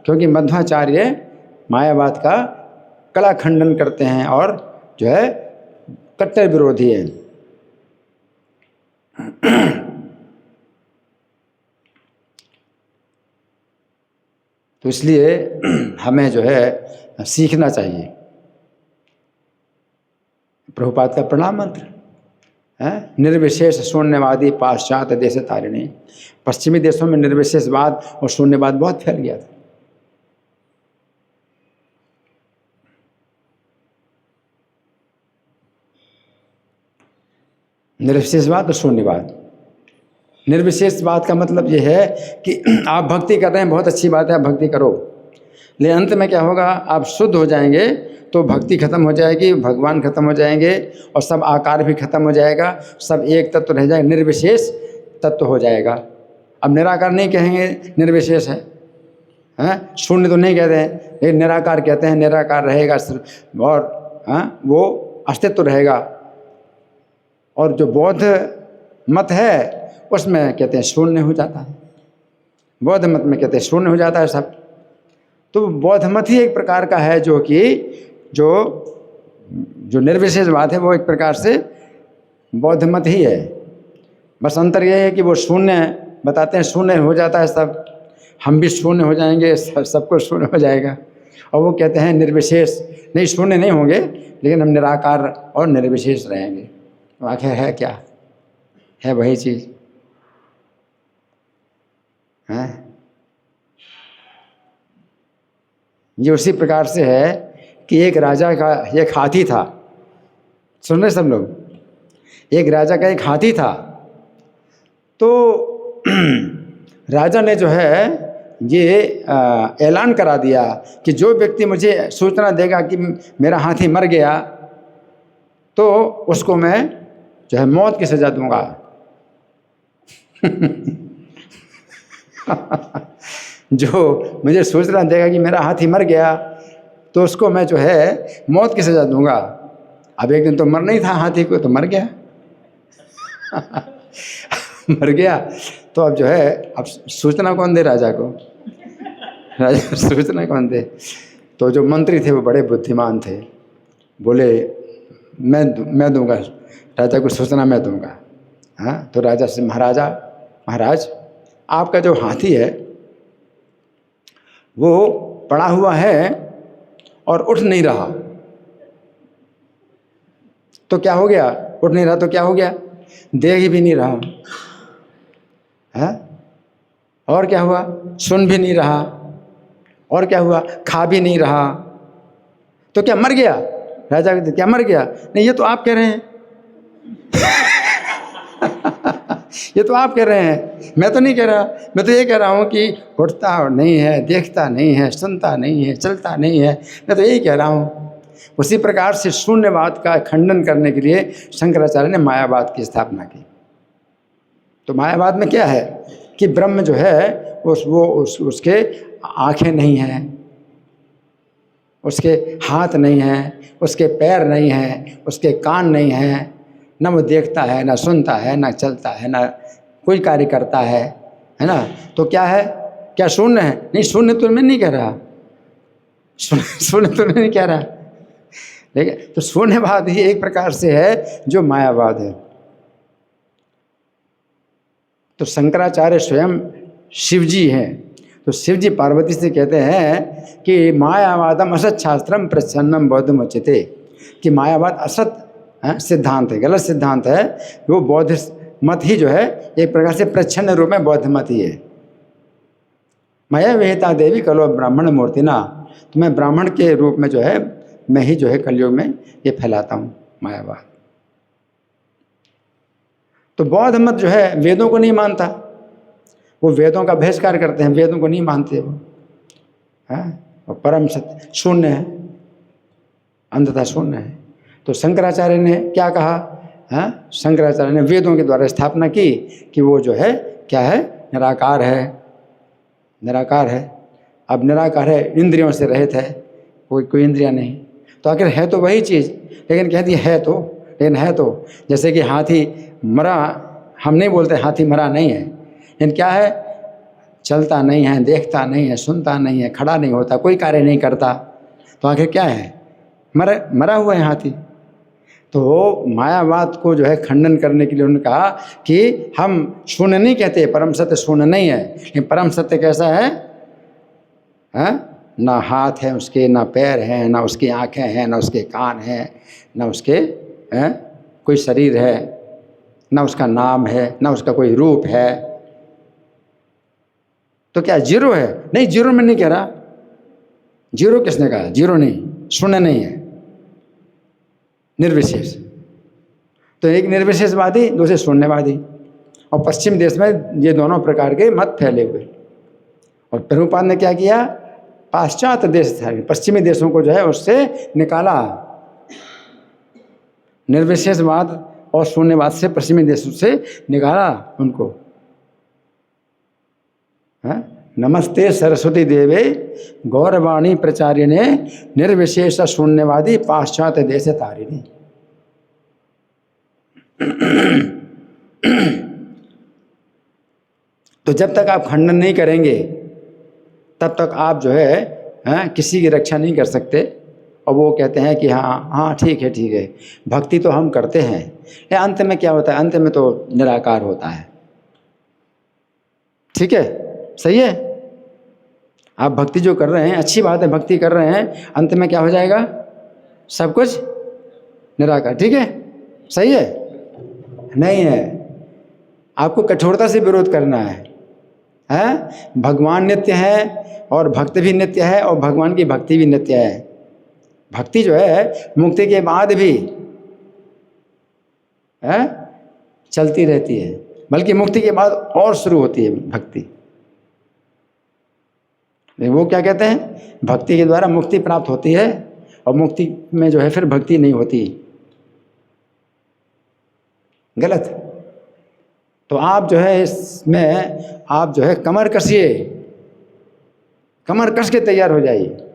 क्योंकि मध्वाचार्य मायावाद का कड़ा खंडन करते हैं और जो है कट्टर विरोधी है। तो इसलिए हमें जो है सीखना चाहिए। प्रभुपाद का प्रणाम मंत्र है, निर्विशेष शून्यवादी पाश्चात्य देश तारिणी। पश्चिमी देशों में निर्विशेषवाद और शून्यवाद बहुत फैल गया था। निर्विशेषवाद और शून्यवाद। निर्विशेषवाद का मतलब ये है कि आप भक्ति कर रहे हैं, बहुत अच्छी बात है, आप भक्ति करो, लेकिन अंत में क्या होगा? आप शुद्ध हो जाएंगे तो भक्ति खत्म हो जाएगी, भगवान खत्म हो जाएंगे और सब आकार भी खत्म हो जाएगा, सब एक तत्व रह जाएगा, निर्विशेष तत्व हो जाएगा। अब निराकार नहीं कहेंगे निर्विशेष है, हैं शून्य तो नहीं कहते हैं, लेकिन निराकार कहते हैं, निराकार रहेगा और वो अस्तित्व रहेगा। और जो बौद्ध मत है उसमें कहते हैं शून्य हो जाता है, बौद्ध मत में कहते हैं शून्य हो जाता है सब। तो बौद्ध मत ही एक प्रकार का है जो कि जो निर्विशेषवाद है वो एक प्रकार से बौद्ध मत ही है। बस अंतर यह है कि वो शून्य बताते हैं, शून्य हो जाता है सब, हम भी शून्य हो जाएंगे, सबको शून्य हो जाएगा। और वो कहते हैं निर्विशेष नहीं, शून्य नहीं होंगे लेकिन हम निराकार और निर्विशेष रहेंगे। तो आखिर है क्या? है वही चीज़ है। ये उसी प्रकार से है कि एक राजा का एक हाथी था। सुन रहे सब लोग? एक राजा का एक हाथी था। तो राजा ने जो है ये ऐलान करा दिया कि जो व्यक्ति मुझे सूचना देगा कि मेरा हाथी मर गया तो उसको मैं जो है मौत की सजा दूंगा। जो मुझे सूचना देगा कि मेरा हाथी मर गया तो उसको मैं जो है मौत की सजा दूंगा। अब एक दिन तो मरना ही था हाथी को, तो मर गया। मर गया तो अब जो है अब सूचना कौन दे राजा को? राजा सूचना कौन दे? तो जो मंत्री थे वो बड़े बुद्धिमान थे, बोले मैं दूंगा राजा को सूचना, मैं दूंगा। हाँ, तो राजा से महाराज आपका जो हाथी है वो पड़ा हुआ है और उठ नहीं रहा, तो क्या हो गया? उठ नहीं रहा तो क्या हो गया? देख भी नहीं रहा है। और क्या हुआ? सुन भी नहीं रहा। और क्या हुआ? खा भी नहीं रहा। तो क्या मर गया? राजा कहते क्या मर गया? नहीं, ये तो आप कह रहे हैं। ये तो आप कह रहे हैं, मैं तो नहीं कह रहा। मैं तो ये कह रहा हूँ कि उठता नहीं है, देखता नहीं है, सुनता नहीं है, चलता नहीं है, मैं तो यही कह रहा हूँ। उसी प्रकार से शून्यवाद का खंडन करने के लिए शंकराचार्य ने मायावाद की स्थापना की। तो मायावाद में क्या है कि ब्रह्म जो है उसके आँखें नहीं हैं, उसके हाथ नहीं हैं, उसके पैर नहीं हैं, उसके कान नहीं हैं, न वो देखता है, न सुनता है, न चलता है, न कोई कार्य करता है ना? तो क्या है? क्या शून्य है? नहीं, शून्य तो मैं नहीं कह रहा, शून्य तो मैं नहीं कह रहा, लेकिन तो शून्यवाद ही एक प्रकार से है जो मायावाद है। तो शंकराचार्य स्वयं शिव जी हैं, तो शिव जी पार्वती से कहते हैं कि मायावादम असत शास्त्रम प्रच्छन्नम बौद्धम उच्यते, कि मायावाद असत सिद्धांत है, गलत सिद्धांत है। वो बौद्ध मत ही जो है एक प्रकार से प्रच्छन्न रूप में बौद्ध मत ही है। मया विहिता देवी कलो ब्राह्मण मूर्ति ना, तो मैं ब्राह्मण के रूप में जो है मैं ही जो है कलयुग में ये फैलाता हूँ मायावाद। तो बौद्ध मत जो है वेदों को नहीं मानता, वो वेदों का बहिष्कार करते हैं, वेदों को नहीं मानते वो, है और परम सत्य शून्य है, अंधता शून्य है। तो शंकराचार्य ने क्या कहा? शंकराचार्य ने वेदों के द्वारा स्थापना की कि वो जो है क्या है? निराकार है, निराकार है। अब निराकार है, इंद्रियों से रहित है, कोई इंद्रियां नहीं, तो आखिर है तो वही चीज़, लेकिन कहती है तो, लेकिन है तो जैसे कि हाथी मरा, हम नहीं बोलते हाथी मरा नहीं है, लेकिन क्या है? चलता नहीं है, देखता नहीं है, सुनता नहीं है, खड़ा नहीं होता, कोई कार्य नहीं करता, तो आखिर क्या है? मरा हुआ है हाथी। तो मायावाद को जो है खंडन करने के लिए उन्होंने कहा कि हम शून्य नहीं कहते, परम सत्य शून्य नहीं है, लेकिन परम सत्य कैसा है? ना हाथ है उसके, ना पैर हैं, ना उसकी आँखें हैं, ना उसके कान हैं, ना उसके कोई शरीर है, ना उसका नाम है, ना उसका कोई रूप है। तो क्या जीरो है? नहीं, जीरो में नहीं कह रहा। जीरो किसने कहा? जीरो नहीं, शून्य नहीं है, निर्विशेष। तो एक निर्विशेषवादी, दूसरे शून्यवादी, और पश्चिम देश में ये दोनों प्रकार के मत फैले हुए। और प्रभुपाद ने क्या किया? पाश्चात्य देश था, पश्चिमी देशों को जो है उससे निकाला, निर्विशेषवाद और शून्यवाद से पश्चिमी देशों से निकाला उनको। नमस्ते सरस्वती देवे गौरवाणी प्रचारिणे निर्विशेष शून्यवादी पाश्चात्य देश तारिणी। तो जब तक आप खंडन नहीं करेंगे तब तक आप जो है किसी की रक्षा नहीं कर सकते। और वो कहते हैं कि हाँ हाँ ठीक है, ठीक है, भक्ति तो हम करते हैं, ये अंत में क्या होता है? अंत में तो निराकार होता है। ठीक है, सही है। आप भक्ति जो कर रहे हैं अच्छी बात है, भक्ति कर रहे हैं, अंत में क्या हो जाएगा? सब कुछ निराकार। ठीक है, सही है? नहीं है, आपको कठोरता से विरोध करना है। भगवान नित्य है और भक्त भी नित्य है और भगवान की भक्ति भी नित्य है। भक्ति जो है मुक्ति के बाद भी चलती रहती है, बल्कि मुक्ति के बाद और शुरू होती है भक्ति। वो क्या कहते हैं? भक्ति के द्वारा मुक्ति प्राप्त होती है और मुक्ति में जो है फिर भक्ति नहीं होती। गलत। तो आप जो है इसमें आप जो है कमर कसिए, कमर कस के तैयार हो जाइए।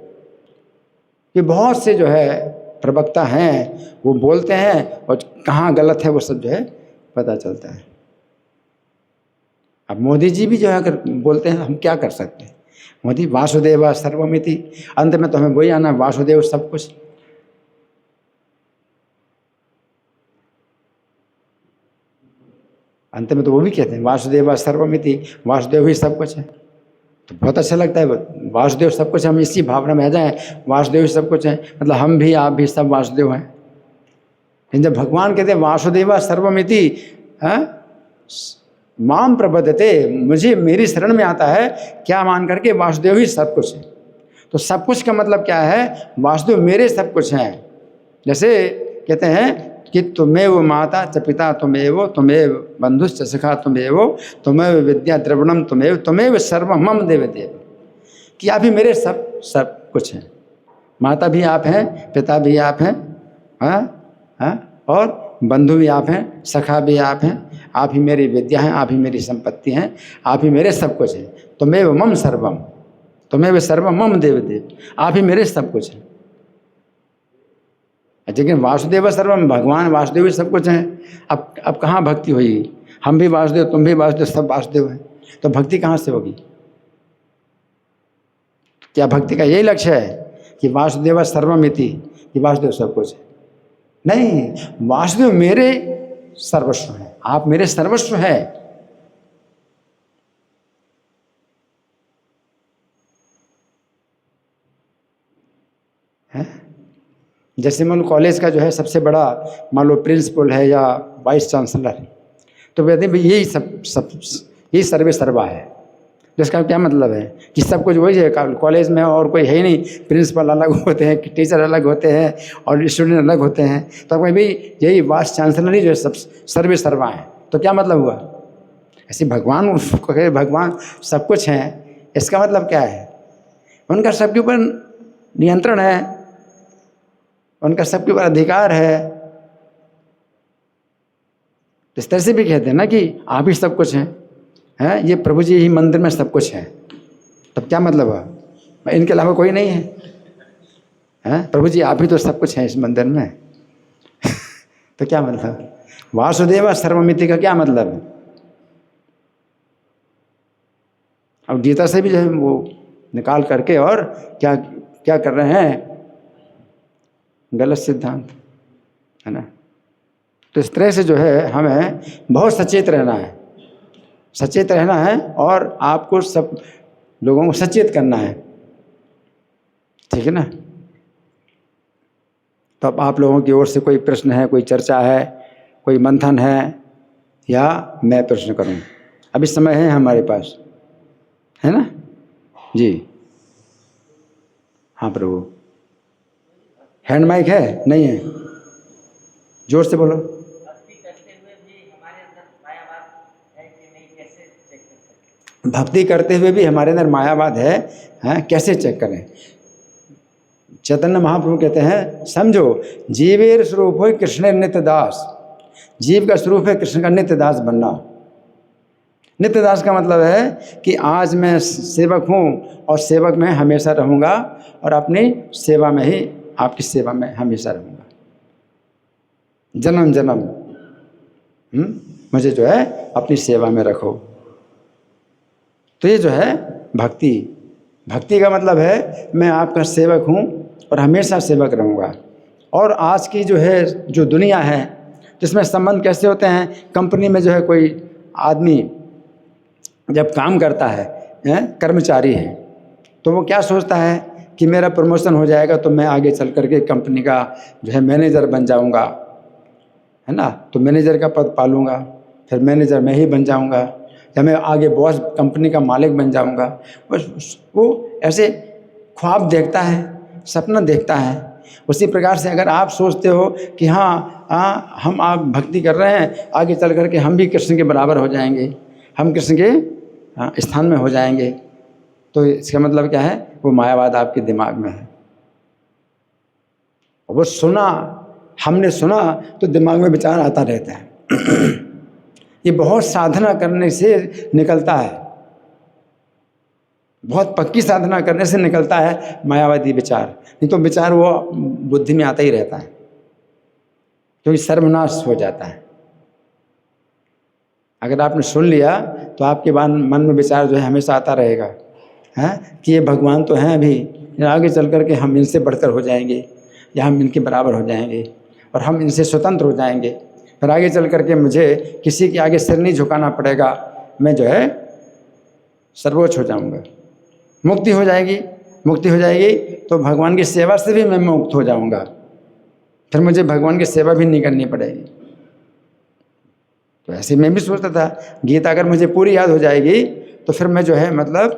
कि बहुत से जो है प्रवक्ता हैं वो बोलते हैं और कहाँ गलत है वो सब जो है पता चलता है। अब मोदी जी भी जो है अगर बोलते हैं, हम क्या कर सकते हैं? मोदी वासुदेव सर्वमिति, अंत में तो हमें वही आना, वासुदेव सब कुछ। अंत में तो वो भी कहते हैं वासुदेव सर्वमिति, वासुदेव ही सब कुछ है। तो बहुत अच्छा लगता है। वासुदेव सब कुछ, हम इसी भावना में आ जाएं, वासुदेव सब कुछ है, मतलब हम भी आप भी सब वासुदेव हैं। लेकिन जब भगवान कहते हैं वासुदेवा सर्वमिति, माम प्रबद्धते, मुझे मेरी शरण में आता है, क्या मान करके वासुदेव ही सब कुछ है। तो सब कुछ का मतलब क्या है, वासुदेव मेरे सब कुछ हैं। जैसे कहते हैं कि तुमेव माता च पिता तुमेव, तुमेव बंधुश्च सखा तुमेव, तुमेव विद्या द्रविणम तुमेव, तुमेव सर्वम मम देव देव, कि आप ही मेरे सब कुछ हैं। माता भी आप हैं, पिता भी आप हैं, और बंधु भी आप हैं, सखा भी आप हैं, आप ही मेरी विद्या हैं, आप ही मेरी संपत्ति हैं, आप ही मेरे सब कुछ हैं। तुमेव मम सर्वम, तुमेव सर्वम मम देव देव, आप ही मेरे सब कुछ हैं। लेकिन वासुदेव सर्वम, भगवान वासुदेव सब कुछ हैं। अब कहाँ भक्ति होगी, हम भी वासुदेव, तुम भी वासुदेव, सब वासुदेव हैं, तो भक्ति कहाँ से होगी? क्या भक्ति का यही लक्ष्य है कि वासुदेव सर्वमिति, कि वासुदेव सब कुछ है? नहीं, वासुदेव मेरे सर्वस्व हैं, आप मेरे सर्वस्व हैं। है? जैसे मान लो कॉलेज का जो है सबसे बड़ा मान लो प्रिंसिपल है या वाइस चांसलर है, तो कहते हैं यही सब यही सर्वे सर्वा है। जिसका क्या मतलब है कि सब कुछ वही है कॉलेज में, और कोई है ही नहीं। प्रिंसिपल अलग होते हैं, टीचर अलग होते हैं, और स्टूडेंट अलग होते हैं। तो भाई यही वाइस चांसलर ही जो है सब सर्वे सर्वा है। तो क्या मतलब हुआ? ऐसे भगवान उसको कहे भगवान सब कुछ हैं, इसका मतलब क्या है? उनका सबके ऊपर नियंत्रण है, उनका सबके ऊपर अधिकार है। इस तरह से भी कहते हैं ना कि आप ही सब कुछ हैं, ये प्रभु जी ही मंदिर में सब कुछ है। तब क्या मतलब है? इनके अलावा कोई नहीं है, प्रभु जी आप ही तो सब कुछ है इस मंदिर में। तो क्या मतलब? वासुदेव सर्वमिति का क्या मतलब है? अब गीता से भी जो है वो निकाल करके और क्या क्या कर रहे हैं, गलत सिद्धांत है ना। तो इस तरह से जो है हमें बहुत सचेत रहना है, सचेत रहना है, और आपको सब लोगों को सचेत करना है, ठीक है ना। तो अब आप लोगों की ओर से कोई प्रश्न है, कोई चर्चा है, कोई मंथन है, या मैं प्रश्न करूं? अभी समय है हमारे पास, है ना जी? हाँ प्रभु। हैंड माइक है? नहीं है? जोर से बोलो। भक्ति करते हुए भी हमारे अंदर मायावाद है, कैसे चेक करें? चैतन्य महाप्रभु कहते हैं समझो, जीवेर स्वरूप हो कृष्ण नित्य दास। जीव का स्वरूप है कृष्ण का नित्य दास बनना। नित्य दास का मतलब है कि आज मैं सेवक हूँ और सेवक में हमेशा रहूँगा, और अपनी सेवा में ही, आपकी सेवा में हमेशा रहूँगा, जन्म जन्म मुझे जो है अपनी सेवा में रखो। तो ये जो है भक्ति, भक्ति का मतलब है मैं आपका सेवक हूँ और हमेशा सेवक रहूँगा। और आज की जो है जो दुनिया है, जिसमें संबंध कैसे होते हैं, कंपनी में जो है कोई आदमी जब काम करता है, कर्मचारी है, तो वो क्या सोचता है कि मेरा प्रमोशन हो जाएगा तो मैं आगे चल करके कंपनी का जो है मैनेजर बन जाऊंगा, है ना। तो मैनेजर का पद पालूंगा, फिर मैनेजर मैं ही बन जाऊंगा, या मैं आगे बॉस कंपनी का मालिक बन जाऊंगा। बस वो ऐसे ख्वाब देखता है, सपना देखता है। उसी प्रकार से अगर आप सोचते हो कि हाँ हम आप भक्ति कर रहे हैं, आगे चल करके हम भी कृष्ण के बराबर हो जाएंगे, हम कृष्ण के स्थान में हो जाएंगे, तो इसका मतलब क्या है? वो मायावाद आपके दिमाग में है। वो सुना, हमने सुना तो दिमाग में विचार आता रहता है। ये बहुत साधना करने से निकलता है, बहुत पक्की साधना करने से निकलता है मायावादी विचार। नहीं तो विचार वो बुद्धि में आता ही रहता है, क्योंकि सर्वनाश हो जाता है। अगर आपने सुन लिया तो आपके मन में विचार जो है हमेशा आता रहेगा, कि ये भगवान तो हैं अभी, आगे चल कर के हम इनसे बढ़कर हो जाएंगे, या हम इनके बराबर हो जाएंगे, और हम इनसे स्वतंत्र हो जाएंगे, फिर आगे चल कर के मुझे किसी के आगे सिर नहीं झुकाना पड़ेगा, मैं जो है सर्वोच्च हो जाऊंगा। मुक्ति हो जाएगी, मुक्ति हो जाएगी तो भगवान की सेवा से भी मैं मुक्त हो जाऊंगा, फिर मुझे भगवान की सेवा भी नहीं करनी पड़ेगी। तो ऐसे मैं भी सोचता था गीता अगर मुझे पूरी याद हो जाएगी तो फिर मैं जो है मतलब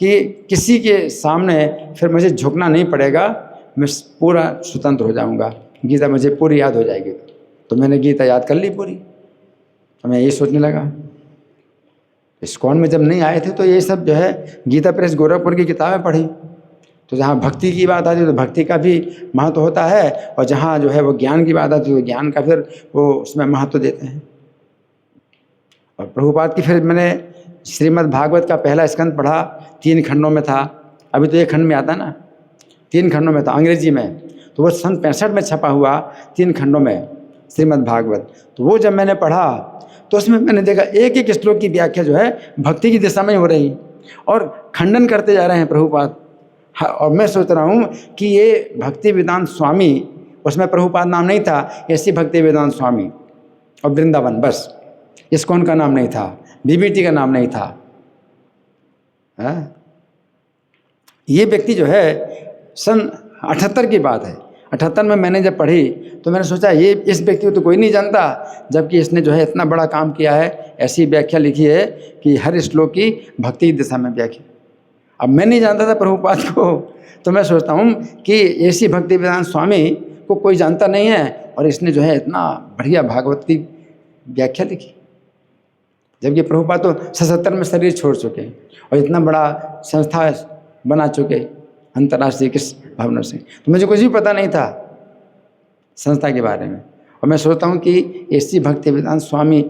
कि किसी के सामने फिर मुझे झुकना नहीं पड़ेगा, मैं पूरा स्वतंत्र हो जाऊंगा, गीता मुझे पूरी याद हो जाएगी। तो मैंने गीता याद कर ली पूरी। तो मैं ये सोचने लगा, इस्कॉन में जब नहीं आए थे तो ये सब जो है गीता प्रेस गोरखपुर की किताबें पढ़ी, तो जहाँ भक्ति की बात आती है तो भक्ति का भी महत्व होता है, और जहाँ जो है वो ज्ञान की बात आती है तो ज्ञान का फिर वो उसमें महत्व देते हैं। और प्रभुपाद की फिर मैंने श्रीमद् भागवत का पहला स्कंद पढ़ा, 3 खंडों में था, अभी तो 1 खंड में आता ना, 3 खंडों में था अंग्रेजी में, तो वो सन 65 में छपा हुआ 3 खंडों में श्रीमद् भागवत। तो वो जब मैंने पढ़ा तो उसमें मैंने देखा एक एक श्लोक की व्याख्या जो है भक्ति की दिशा में हो रही और खंडन करते जा रहे हैं प्रभुपाद। हाँ, और मैं सोच रहा हूँ कि ये भक्ति वेदांत स्वामी, उसमें प्रभुपाद नाम नहीं था, ऐसी भक्ति वेदांत स्वामी और वृंदावन, बस इस्कॉन का नाम नहीं था, बीबीटी का नाम नहीं था। ये व्यक्ति जो है सन 78 की बात है, 78 में मैंने जब पढ़ी तो मैंने सोचा ये इस व्यक्ति को तो कोई नहीं जानता, जबकि इसने जो है इतना बड़ा काम किया है, ऐसी व्याख्या लिखी है कि हर श्लोक की भक्ति की दिशा में व्याख्या। अब मैं नहीं जानता था प्रभुपाद को, तो मैं सोचता हूँ कि ऐसी भक्ति वेदांत स्वामी को कोई जानता नहीं है और इसने जो है इतना बढ़िया भागवत की व्याख्या लिखी, जबकि प्रभुपाद तो 77 में शरीर छोड़ चुके और इतना बड़ा संस्था बना चुके अंतर्राष्ट्रीय किस भावना से, तो मुझे कुछ भी पता नहीं था संस्था के बारे में। और मैं सोचता हूँ कि ऐसी भक्ति वेदांत स्वामी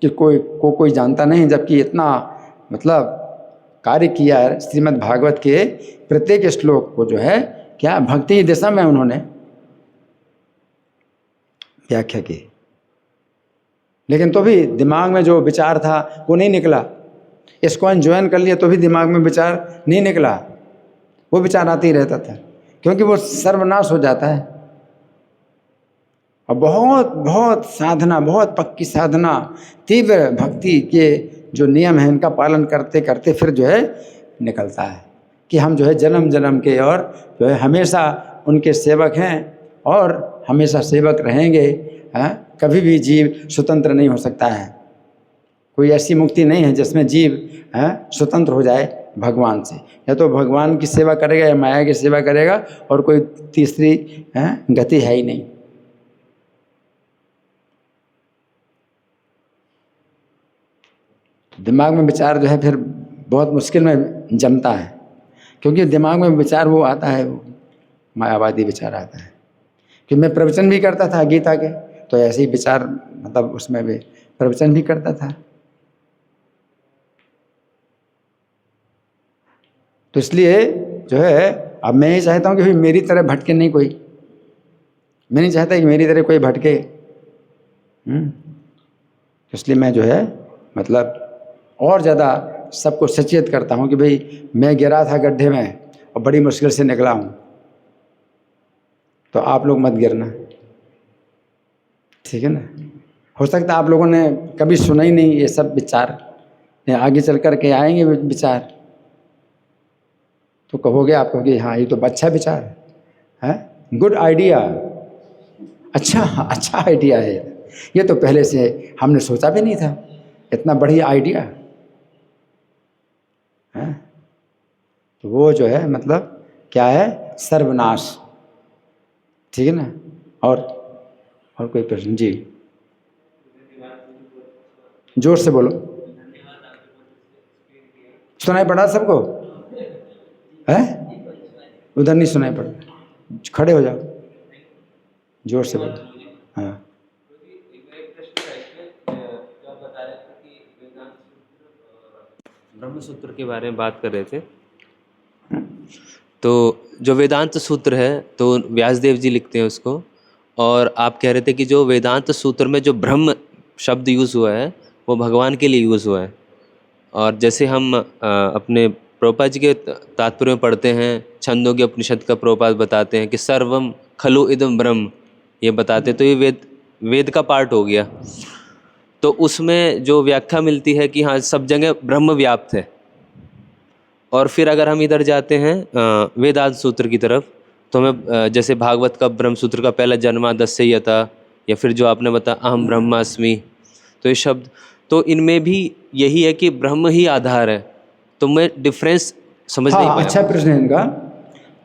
कि कोई जानता नहीं, जबकि इतना मतलब कार्य किया है श्रीमद् भागवत के प्रत्येक श्लोक को जो है क्या भक्ति की दिशा में उन्होंने व्याख्या की। लेकिन तो भी दिमाग में जो विचार था वो नहीं निकला, इस्कॉन ज्वाइन कर लिया तो भी दिमाग में विचार नहीं निकला, वो विचार आते ही रहता था, क्योंकि वो सर्वनाश हो जाता है। और बहुत बहुत साधना, बहुत पक्की साधना, तीव्र भक्ति के जो नियम हैं इनका पालन करते करते फिर जो है निकलता है कि हम जो है जन्म जन्म के और जो है हमेशा उनके सेवक हैं और हमेशा सेवक रहेंगे। कभी भी जीव स्वतंत्र नहीं हो सकता है, कोई ऐसी मुक्ति नहीं है जिसमें जीव स्वतंत्र हो जाए भगवान से, या तो भगवान की सेवा करेगा या माया की सेवा करेगा, और कोई तीसरी गति है ही नहीं। दिमाग में विचार जो है फिर बहुत मुश्किल में जमता है, क्योंकि दिमाग में विचार वो आता है, वो मायावादी विचार आता है। कि मैं प्रवचन भी करता था गीता के, तो ऐसे ही विचार मतलब उसमें भी प्रवचन भी करता था। तो इसलिए जो है अब मैं ये चाहता हूँ कि भाई मेरी तरह भटके नहीं कोई, मैं नहीं चाहता कि मेरी तरह कोई भटके। इसलिए मैं जो है मतलब और ज़्यादा सबको सचेत करता हूँ कि भाई मैं गिरा था गड्ढे में और बड़ी मुश्किल से निकला हूँ, तो आप लोग मत गिरना, ठीक है ना। हो सकता है आप लोगों ने कभी सुना ही नहीं ये सब विचार, आगे चल कर के आएंगे विचार, तो कहोगे आप कहोगे हाँ ये तो अच्छा विचार है, गुड आइडिया, अच्छा आइडिया है, ये तो पहले से हमने सोचा भी नहीं था, इतना बढ़िया आइडिया है। तो वो जो है मतलब क्या है, सर्वनाश, ठीक है ना। और कोई प्रश्न? जी जोर से बोलो, सुनाई पड़ा सबको है? उधर नहीं सुनाई पड़, खड़े हो जाओ, जोर से बोलो। हाँ ब्रह्म सूत्र के बारे में बात कर रहे थे, तो जो वेदांत सूत्र है तो व्यासदेव जी लिखते हैं उसको, और आप कह रहे थे कि जो वेदांत सूत्र में जो ब्रह्म शब्द यूज़ हुआ है वो भगवान के लिए यूज़ हुआ है। और जैसे हम अपने प्रभुपाद जी के तात्पर्य में पढ़ते हैं, छंदोग्य उपनिषद का प्रभुपाद बताते हैं कि सर्वम खलु इदम ब्रह्म, ये बताते, तो ये वेद का पार्ट हो गया। तो उसमें जो व्याख्या मिलती है कि हाँ सब जगह ब्रह्म व्याप्त है, और फिर अगर हम इधर जाते हैं वेदांत सूत्र की तरफ, तो हमें जैसे भागवत का ब्रह्म सूत्र का पहला जन्मादस्य यथा, या फिर जो आपने बताया अहम ब्रह्मास्मि, तो ये शब्द, तो इनमें भी यही है कि ब्रह्म ही आधार है। तो मैं डिफरेंस समझ नहीं हाँ, पाया। अच्छा प्रश्न है इनका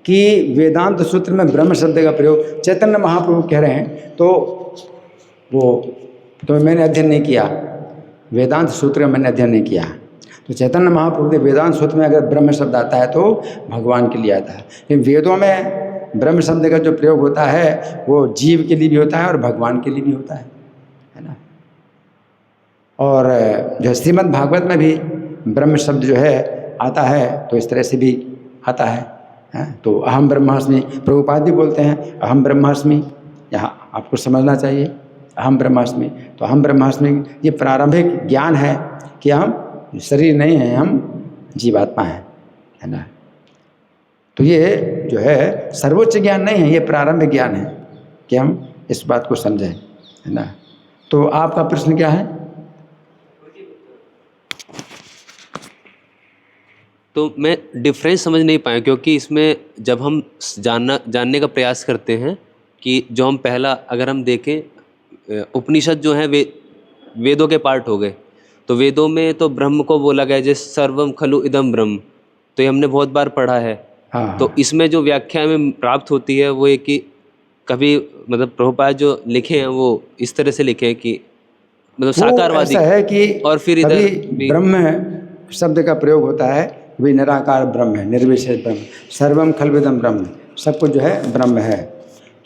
कि वेदांत सूत्र में ब्रह्म शब्द का प्रयोग चैतन्य महाप्रभु कह रहे हैं, तो वो तो मैंने अध्ययन नहीं किया, वेदांत सूत्र का मैंने अध्ययन नहीं किया। तो चैतन्य महाप्रभु के वेदांत सूत्र में अगर ब्रह्म शब्द आता है तो भगवान के लिए आता है, लेकिन वेदों में ब्रह्म शब्द का जो प्रयोग होता है वो जीव के लिए भी होता है और भगवान के लिए भी होता है ना। और जो श्रीमद् भागवत में भी ब्रह्म शब्द जो है आता है तो इस तरह से भी आता है, तो अहम ब्रह्मास्मि, प्रभुपाद भी बोलते हैं अहम ब्रह्मास्मि, यहाँ आपको समझना चाहिए अहम ब्रह्मास्मि। तो अहम ब्रह्मास्मि ये प्रारंभिक ज्ञान है कि हम शरीर नहीं हैं, हम जीवात्मा हैं, है ना। तो ये जो है सर्वोच्च ज्ञान नहीं है, ये प्रारंभिक ज्ञान है कि हम इस बात को समझें, है ना। तो आपका प्रश्न क्या है? तो मैं डिफरेंस समझ नहीं पाया, क्योंकि इसमें जब हम जानने का प्रयास करते हैं कि जो हम पहला अगर हम देखें उपनिषद जो है वेदों के पार्ट हो गए, तो वेदों में तो ब्रह्म को बोला गया जैसे सर्वम खलु इदम ब्रह्म, तो ये हमने बहुत बार पढ़ा है। हाँ, तो इसमें जो व्याख्या में प्राप्त होती है वो ये कि कभी मतलब प्रभुपाद जो लिखे हैं वो इस तरह से लिखे हैं कि मतलब वो साकारवादी, ऐसा है कि और फिर इधर कभी भी ब्रह्म शब्द का प्रयोग होता है, भी निराकार ब्रह्म है, निर्विशेष ब्रह्म, सर्वम खलविदम ब्रह्म, सब कुछ जो है ब्रह्म है।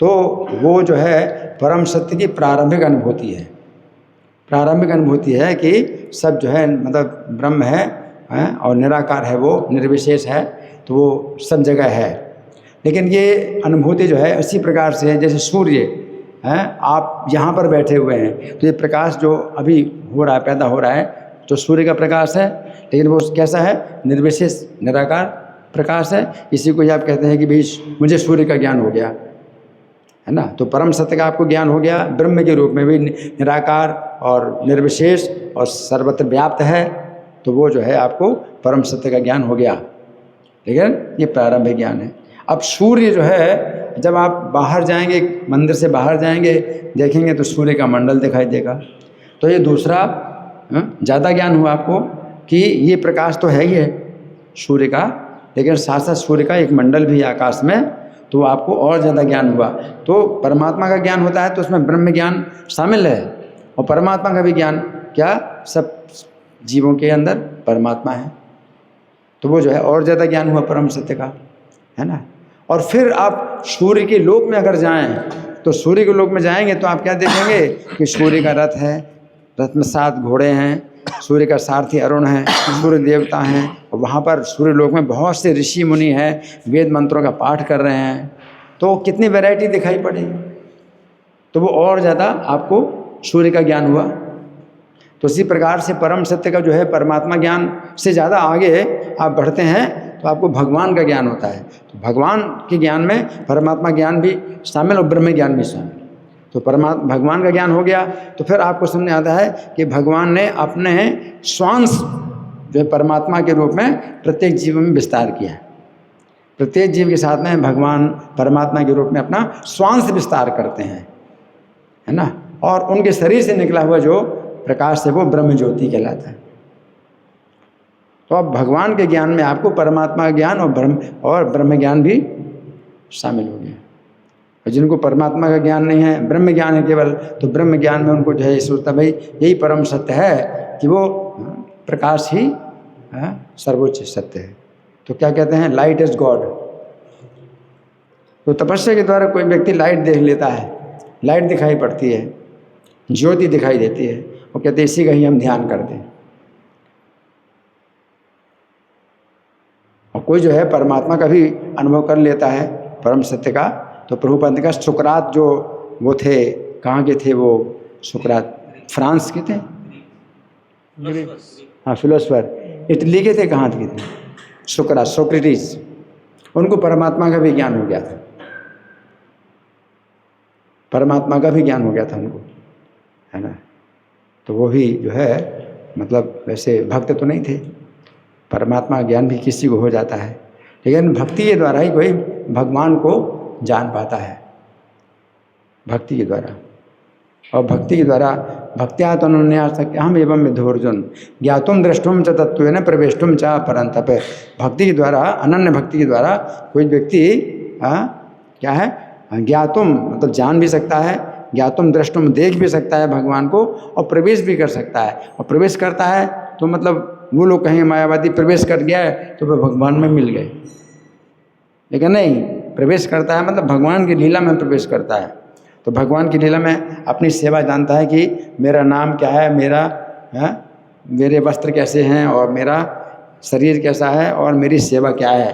तो वो जो है परम सत्य की प्रारंभिक अनुभूति है, प्रारंभिक अनुभूति है कि सब जो है मतलब ब्रह्म है और निराकार है, वो निर्विशेष है, तो वो सब जगह है। लेकिन ये अनुभूति जो है उसी प्रकार से है जैसे सूर्य है, आप यहाँ पर बैठे हुए हैं तो ये प्रकाश जो अभी हो रहा है, पैदा हो रहा है, तो सूर्य का प्रकाश है, लेकिन वो कैसा है? निर्विशेष निराकार प्रकाश है। इसी को आप कहते हैं कि भाई मुझे सूर्य का ज्ञान हो गया, है ना। तो परम सत्य का आपको ज्ञान हो गया, ब्रह्म के रूप में भी निराकार और निर्विशेष और सर्वत्र व्याप्त है, तो वो जो है आपको परम सत्य का ज्ञान हो गया। लेकिन ये प्रारंभिक ज्ञान है। अब सूर्य जो है, जब आप बाहर जाएंगे, मंदिर से बाहर जाएंगे, देखेंगे तो सूर्य का मंडल दिखाई देगा, तो ये दूसरा ज़्यादा ज्ञान हुआ आपको कि ये प्रकाश तो है ही है सूर्य का, लेकिन साथ साथ सूर्य का एक मंडल भी है आकाश में, तो आपको और ज़्यादा ज्ञान हुआ। तो परमात्मा का ज्ञान होता है तो उसमें ब्रह्म ज्ञान शामिल है, और परमात्मा का भी ज्ञान, क्या सब जीवों के अंदर परमात्मा है, तो वो जो है और ज़्यादा ज्ञान हुआ परम सत्य का, है ना। और फिर आप सूर्य के लोक में अगर जाएं, तो सूर्य के लोक में जाएंगे तो आप क्या देखेंगे कि सूर्य का रथ है, रथ में 7 घोड़े हैं, सूर्य का सारथी अरुण है, सूर्य देवता हैं, और वहाँ पर सूर्य लोक में बहुत से ऋषि मुनि हैं, वेद मंत्रों का पाठ कर रहे हैं, तो कितनी वैरायटी दिखाई पड़ेगी, तो वो और ज़्यादा आपको सूर्य का ज्ञान हुआ। तो इसी प्रकार से परम सत्य का जो है परमात्मा ज्ञान से ज़्यादा आगे आप बढ़ते हैं तो आपको भगवान का ज्ञान होता है। तो भगवान के ज्ञान में परमात्मा ज्ञान भी शामिल और ब्रह्म ज्ञान भी शामिल। तो भगवान का ज्ञान हो गया तो फिर आपको समझ आता है कि भगवान ने अपने स्वांश जो है परमात्मा के रूप में प्रत्येक जीव में विस्तार किया है। प्रत्येक जीव के साथ में भगवान परमात्मा के रूप में अपना स्वांश विस्तार करते हैं, है ना। और उनके शरीर से निकला हुआ जो प्रकाश है वो ब्रह्म ज्योति कहलाता है। तो अब भगवान के ज्ञान में आपको परमात्मा का ज्ञान और ब्रह्म ज्ञान भी शामिल हो गया। और जिनको परमात्मा का ज्ञान नहीं है, ब्रह्म ज्ञान है केवल, तो ब्रह्म ज्ञान में उनको जो है सोचता भाई यही परम सत्य है कि वो प्रकाश ही सर्वोच्च सत्य है। तो क्या कहते हैं? Light is God. तो तपस्या के द्वारा कोई व्यक्ति लाइट देख लेता है, लाइट दिखाई पड़ती है, ज्योति दिखाई देती है, वो कहते हैं इसी का ही हम ध्यान करते हैं। और कोई जो है परमात्मा का भी अनुभव कर लेता है परम सत्य का, तो प्रभुपाद का सुकरात जो वो थे, कहाँ के थे वो सुकरात? फ्रांस के थे, हाँ फिलोसफर, इटली के थे, कहाँ के थे? सुकरात, सोक्रेटिस, उनको परमात्मा का भी ज्ञान हो गया था, परमात्मा का भी ज्ञान हो गया था उनको, है ना। तो वो भी जो है मतलब वैसे भक्त तो नहीं थे, परमात्मा ज्ञान भी किसी को हो जाता है, लेकिन भक्ति के द्वारा ही कोई भगवान को जान पाता है, भक्ति के द्वारा। और भक्ति के द्वारा भक्त्या तनुन्यासक्यहम् एवं विद्धो अर्जुन ज्ञातुम द्रष्टुम च तत्त्वेन प्रवेष्टुम च परन्तप। भक्ति के द्वारा, अनन्य भक्ति के द्वारा कोई व्यक्ति क्या है, ज्ञातुम मतलब जान भी सकता है, ज्ञातुम द्रष्टुम देख भी सकता है भगवान को, और प्रवेश भी कर सकता है। और प्रवेश करता है तो मतलब वो लोग कहेंगे मायावादी प्रवेश कर गया है तो वह भगवान में मिल गए, लेकिन नहीं, प्रवेश करता है मतलब भगवान की लीला में प्रवेश करता है। तो भगवान की लीला में अपनी सेवा जानता है कि मेरा नाम क्या है, मेरे वस्त्र कैसे हैं, और मेरा शरीर कैसा है, और मेरी सेवा क्या है,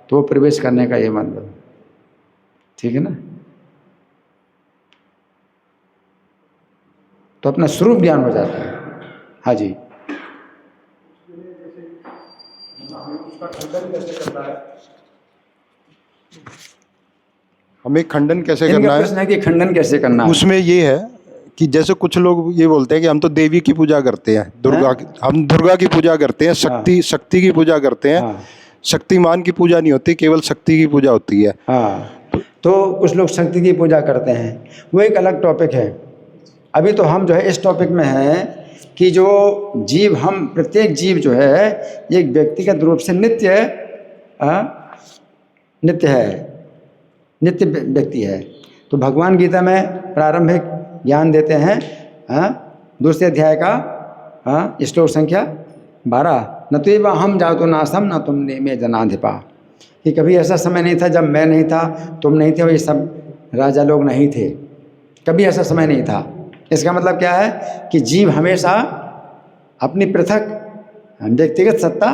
तो वो प्रवेश करने का ये मतलब, ठीक है ना। तो अपना स्वरूप ज्ञान हो जाता है। हाँ जी। हमें खंडन कैसे करना है? प्रश्न है कि खंडन कैसे करना है। उसमें ये है कि जैसे कुछ लोग ये बोलते हैं कि हम तो देवी की पूजा करते हैं, हम दुर्गा की पूजा करते हैं, शक्ति की पूजा करते हैं। शक्तिमान की पूजा नहीं होती, केवल शक्ति की पूजा होती है। तो कुछ लोग शक्ति की पूजा करते हैं, वो एक अलग टॉपिक है। अभी तो हम जो है इस टॉपिक में हैं कि जो जीव, हम प्रत्येक जीव जो है एक व्यक्तिगत रूप से नित्य व्यक्ति है। तो भगवान गीता में प्रारंभिक ज्ञान देते हैं, दूसरे अध्याय का श्लोक संख्या 12, न तो हम जातो नासम न तुम में जनाधिपा, कि कभी ऐसा समय नहीं था जब मैं नहीं था, तुम नहीं थे, और ये सब राजा लोग नहीं थे, कभी ऐसा समय नहीं था। इसका मतलब क्या है कि जीव हमेशा अपनी पृथक व्यक्तिगत सत्ता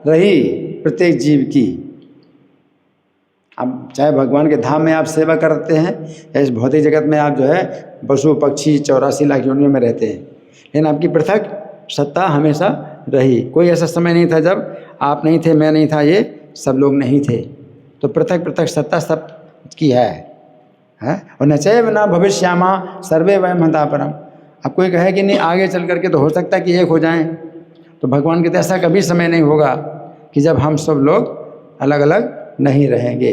रही प्रत्येक जीव की। अब चाहे भगवान के धाम में आप सेवा करते हैं या इस भौतिक जगत में आप जो है पशु पक्षी 84 लाख योनियों में रहते हैं, लेकिन आपकी पृथक सत्ता हमेशा रही। कोई ऐसा समय नहीं था जब आप नहीं थे, मैं नहीं था, ये सब लोग नहीं थे। तो पृथक पृथक सत्ता सब की है। और न चैव न भविष्यामा सर्वे वयम हंता परम। अब कोई कहे कि नहीं आगे चल करके तो हो सकता है कि एक हो जाएं, तो भगवान के तो ऐसा कभी समय नहीं होगा कि जब हम सब लोग अलग अलग नहीं रहेंगे।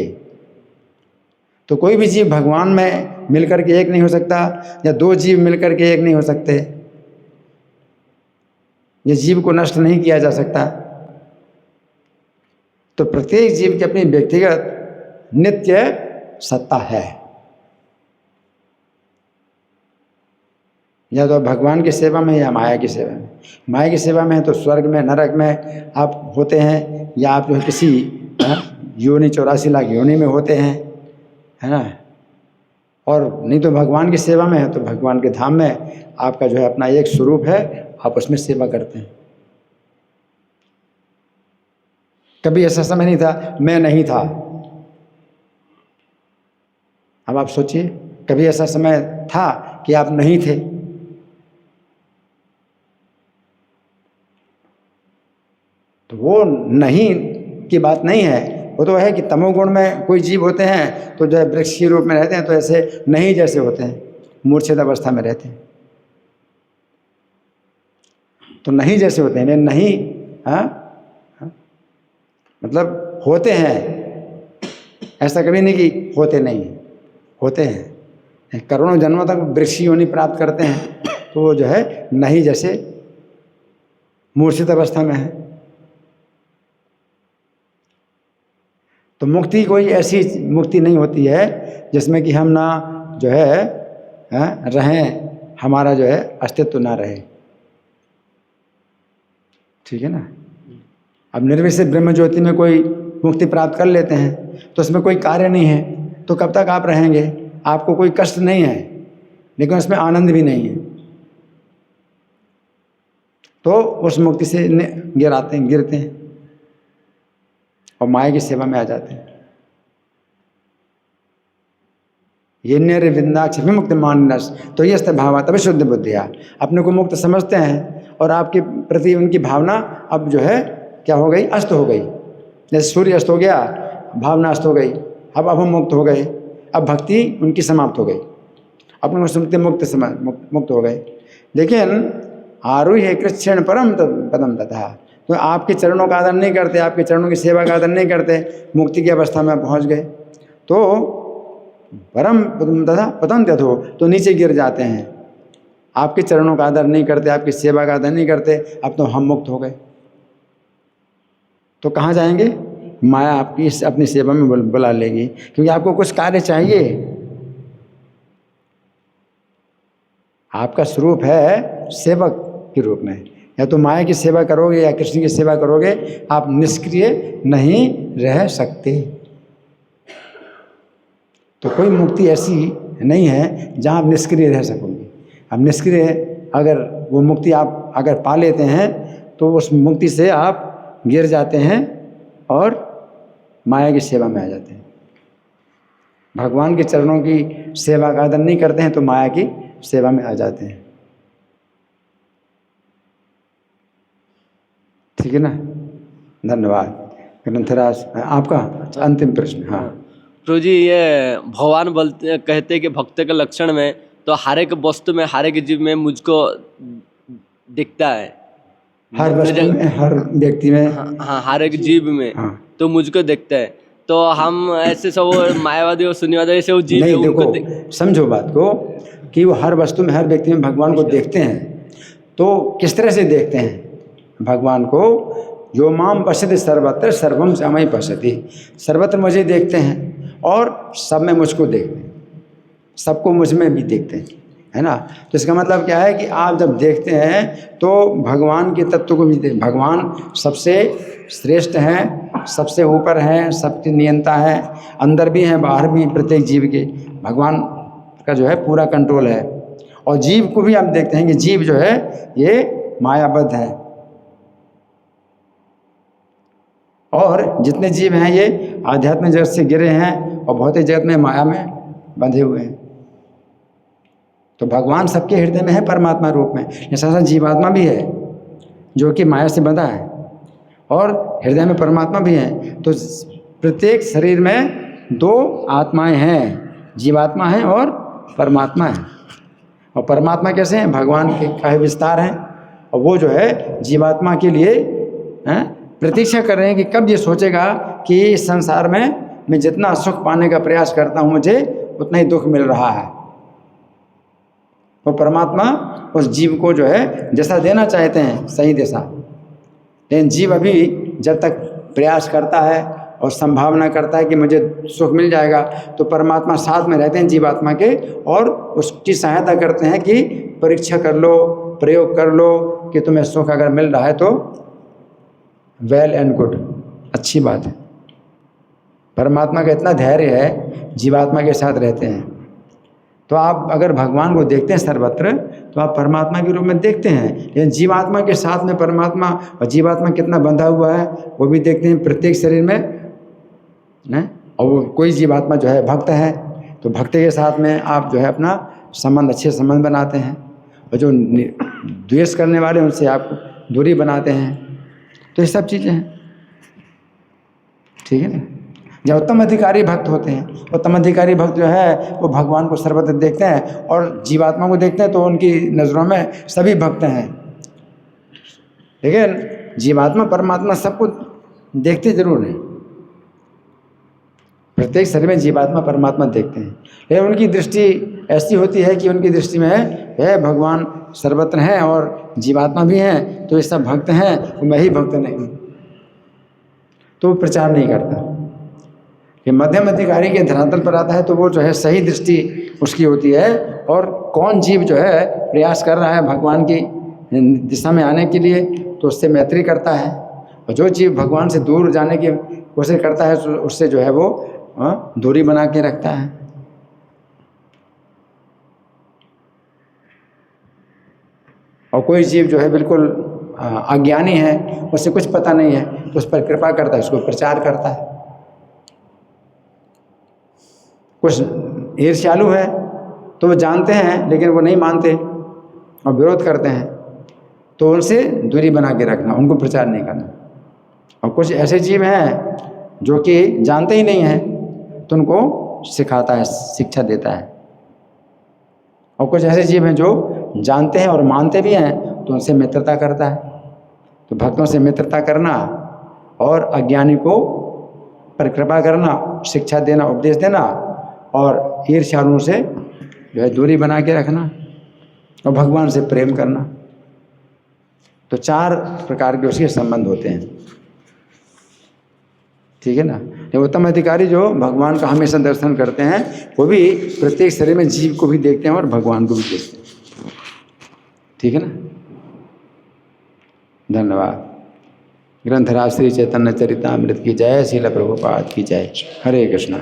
तो कोई भी जीव भगवान में मिलकर के एक नहीं हो सकता, या दो जीव मिलकर के एक नहीं हो सकते। ये जीव को नष्ट नहीं किया जा सकता। तो प्रत्येक जीव की अपनी व्यक्तिगत नित्य सत्ता है। या तो भगवान की सेवा में या माया की सेवा में। माया की सेवा में है तो स्वर्ग में, नरक में आप होते हैं, या आप जो है किसी योनि 84 लाख योनि में होते हैं, है ना। और नहीं तो भगवान की सेवा में है तो भगवान के धाम में आपका जो है अपना एक स्वरूप है, आप उसमें सेवा करते हैं। कभी ऐसा समय नहीं था मैं नहीं था। अब आप सोचिए, कभी ऐसा समय था कि आप नहीं थे? तो वो नहीं की बात नहीं है, वो तो है कि तमोगुण में कोई जीव होते हैं तो जो है वृक्ष के रूप में रहते हैं, तो ऐसे नहीं जैसे होते हैं, मूर्छित अवस्था में रहते हैं, तो नहीं जैसे होते हैं। नहीं मतलब होते हैं, ऐसा कभी नहीं कि होते नहीं, होते हैं। करोड़ों जन्मों तक वृक्ष योनि प्राप्त करते हैं, तो वो जो है नहीं जैसे मूर्छित अवस्था में है। तो मुक्ति कोई ऐसी मुक्ति नहीं होती है जिसमें कि हम ना जो है रहें, हमारा जो है अस्तित्व ना रहे, ठीक है ना। अब निर्विशेष ब्रह्म ज्योति में कोई मुक्ति प्राप्त कर लेते हैं तो उसमें कोई कार्य नहीं है, तो कब तक आप रहेंगे? आपको कोई कष्ट नहीं है, लेकिन उसमें आनंद भी नहीं है, तो उस मुक्ति से गिरते हैं और माया की सेवा में आ जाते हैं। ये निर् विंदाक्ष विमुक्त मानस तो ये भावा तब शुद्ध बुद्धिया। अपने को मुक्त समझते हैं और आपके प्रति उनकी भावना अब जो है क्या हो गई? अस्त हो गई। जैसे सूर्य अस्त हो गया, भावना अस्त हो गई, अब हम मुक्त हो गए, अब भक्ति उनकी समाप्त हो गई, अपने को सुनते मुक्त हो गए। लेकिन आरुह्य कृच्छ्रेण परम पदम तथा, तो आपके चरणों का आदर नहीं करते, आपके चरणों की सेवा का आदर नहीं करते, मुक्ति की अवस्था में पहुंच गए तो परम तथा पतंत हो, तो नीचे गिर जाते हैं। आपके चरणों का आदर नहीं करते, आपकी सेवा का आदर नहीं करते, अब तो हम मुक्त हो गए, तो कहाँ जाएंगे? माया आपकी अपनी सेवा में बुला लेगी, क्योंकि आपको कुछ कार्य चाहिए। आपका स्वरूप है सेवक के रूप में, या तो माया की सेवा करोगे या कृष्ण की सेवा करोगे, आप निष्क्रिय नहीं रह सकते। तो कोई मुक्ति ऐसी नहीं है जहाँ आप निष्क्रिय रह सकोगे। अब निष्क्रिय अगर वो मुक्ति आप अगर पा लेते हैं तो उस मुक्ति से आप गिर जाते हैं और माया की सेवा में आ जाते हैं। भगवान के चरणों की सेवा का आदर नहीं करते हैं तो माया की सेवा में आ जाते हैं। ठीक है ना? धन्यवाद। ग्रंथराज, आपका अंतिम प्रश्न। हाँ प्रभु जी, ये भगवान बोलते कहते हैं कि भक्त के लक्षण में तो हर एक वस्तु में, हर एक जीव में मुझको दिखता है। हर वस्तु में, हर व्यक्ति में, हाँ, हर एक जीव में हाँ। तो मुझको दिखता है। तो हम ऐसे सब मायावादी और शून्यवादी ऐसे वो जीव नहीं, उनको देखो समझो बात को कि वो हर वस्तु में, हर व्यक्ति में भगवान को देखते हैं। तो किस तरह से देखते हैं भगवान को? जो माम पश्यति सर्वत्र सर्वम समय पश्यति, सर्वत्र मुझे देखते हैं और सब में मुझको देखते हैं, सबको मुझ में भी देखते हैं, है ना? तो इसका मतलब क्या है कि आप जब देखते हैं तो भगवान के तत्व को भी देखते। भगवान सबसे श्रेष्ठ हैं, सबसे ऊपर हैं, सबकी नियंता है, अंदर भी हैं बाहर भी, प्रत्येक जीव के भगवान का जो है पूरा कंट्रोल है। और जीव को भी आप देखते हैं कि जीव जो है ये मायाबद्ध है, और जितने जीव हैं ये आध्यात्मिक जगत से गिरे हैं और भौतिक जगत में माया में बंधे हुए हैं। तो भगवान सबके हृदय में है परमात्मा रूप में, ऐसा जीवात्मा भी है जो कि माया से बंधा है और हृदय में परमात्मा भी है। तो प्रत्येक शरीर में दो आत्माएं हैं, जीवात्मा है और परमात्मा है। और परमात्मा कैसे हैं? भगवान के का विस्तार है, और वो जो है जीवात्मा के लिए प्रतीक्षा कर रहे हैं कि कब ये सोचेगा कि इस संसार में मैं जितना सुख पाने का प्रयास करता हूँ मुझे उतना ही दुख मिल रहा है। तो परमात्मा उस जीव को जो है जैसा देना चाहते हैं सही दिशा, लेकिन जीव अभी जब तक प्रयास करता है और संभावना करता है कि मुझे सुख मिल जाएगा, तो परमात्मा साथ में रहते हैं जीवात्मा के और उसकी सहायता करते हैं कि परीक्षा कर लो, प्रयोग कर लो कि तुम्हें सुख अगर मिल रहा है तो वेल एंड गुड, अच्छी बात है। परमात्मा का इतना धैर्य है, जीवात्मा के साथ रहते हैं। तो आप अगर भगवान को देखते हैं सर्वत्र तो आप परमात्मा के रूप में देखते हैं, लेकिन जीवात्मा के साथ में परमात्मा और जीवात्मा कितना बंधा हुआ है वो भी देखते हैं प्रत्येक शरीर में न? और वो कोई जीवात्मा जो है भक्त है तो भक्त के साथ में आप जो है अपना संबंध, अच्छे संबंध बनाते हैं, और जो द्वेष करने वाले उनसे आप दूरी बनाते हैं। तो ये सब चीज़ें हैं, ठीक है ना? जब उत्तम अधिकारी भक्त होते हैं, उत्तम अधिकारी भक्त जो है वो भगवान को सर्वत्र देखते हैं और जीवात्मा को देखते हैं, तो उनकी नज़रों में सभी भक्त हैं। लेकिन जीवात्मा परमात्मा सबको देखते जरूर हैं, प्रत्येक शरीर में जीवात्मा परमात्मा देखते हैं, लेकिन उनकी दृष्टि ऐसी होती है कि उनकी दृष्टि में है भगवान सर्वत्र हैं और जीवात्मा भी हैं, तो ये सब भक्त हैं, तो मैं ही भक्त नहीं, तो वो प्रचार नहीं करता। ये मध्यम अधिकारी के धरातल पर आता है तो वो जो है सही दृष्टि उसकी होती है, और कौन जीव जो है प्रयास कर रहा है भगवान की दिशा में आने के लिए तो उससे मैत्री करता है, और जो जीव भगवान से दूर जाने की कोशिश करता है उससे जो है वो दूरी बना के रखता है। और कोई जीव जो है बिल्कुल अज्ञानी है, उससे कुछ पता नहीं है, तो उस पर कृपा करता है, उसको प्रचार करता है। कुछ ईर्ष्यालु है तो वो जानते हैं लेकिन वो नहीं मानते और विरोध करते हैं, तो उनसे दूरी बना के रखना, उनको प्रचार नहीं करना। और कुछ ऐसे जीव हैं जो कि जानते ही नहीं हैं तो उनको सिखाता है, शिक्षा देता है। और कुछ ऐसे जीव हैं जो जानते हैं और मानते भी हैं तो उनसे मित्रता करता है। तो भक्तों से मित्रता करना और अज्ञानी को पर कृपा करना, शिक्षा देना, उपदेश देना, और ईर्ष्यालुओं से जो है दूरी बना के रखना, और भगवान से प्रेम करना। तो 4 प्रकार के उसके संबंध होते हैं, ठीक है ना। ये उत्तम अधिकारी जो भगवान का हमेशा दर्शन करते हैं, वो भी प्रत्येक शरीर में जीव को भी देखते हैं और भगवान को भी देखते हैं, ठीक है ना। धन्यवाद। ग्रंथराज श्री चैतन्य चरितामृत की जय, श्रील प्रभुपाद की जय। हरे कृष्णा।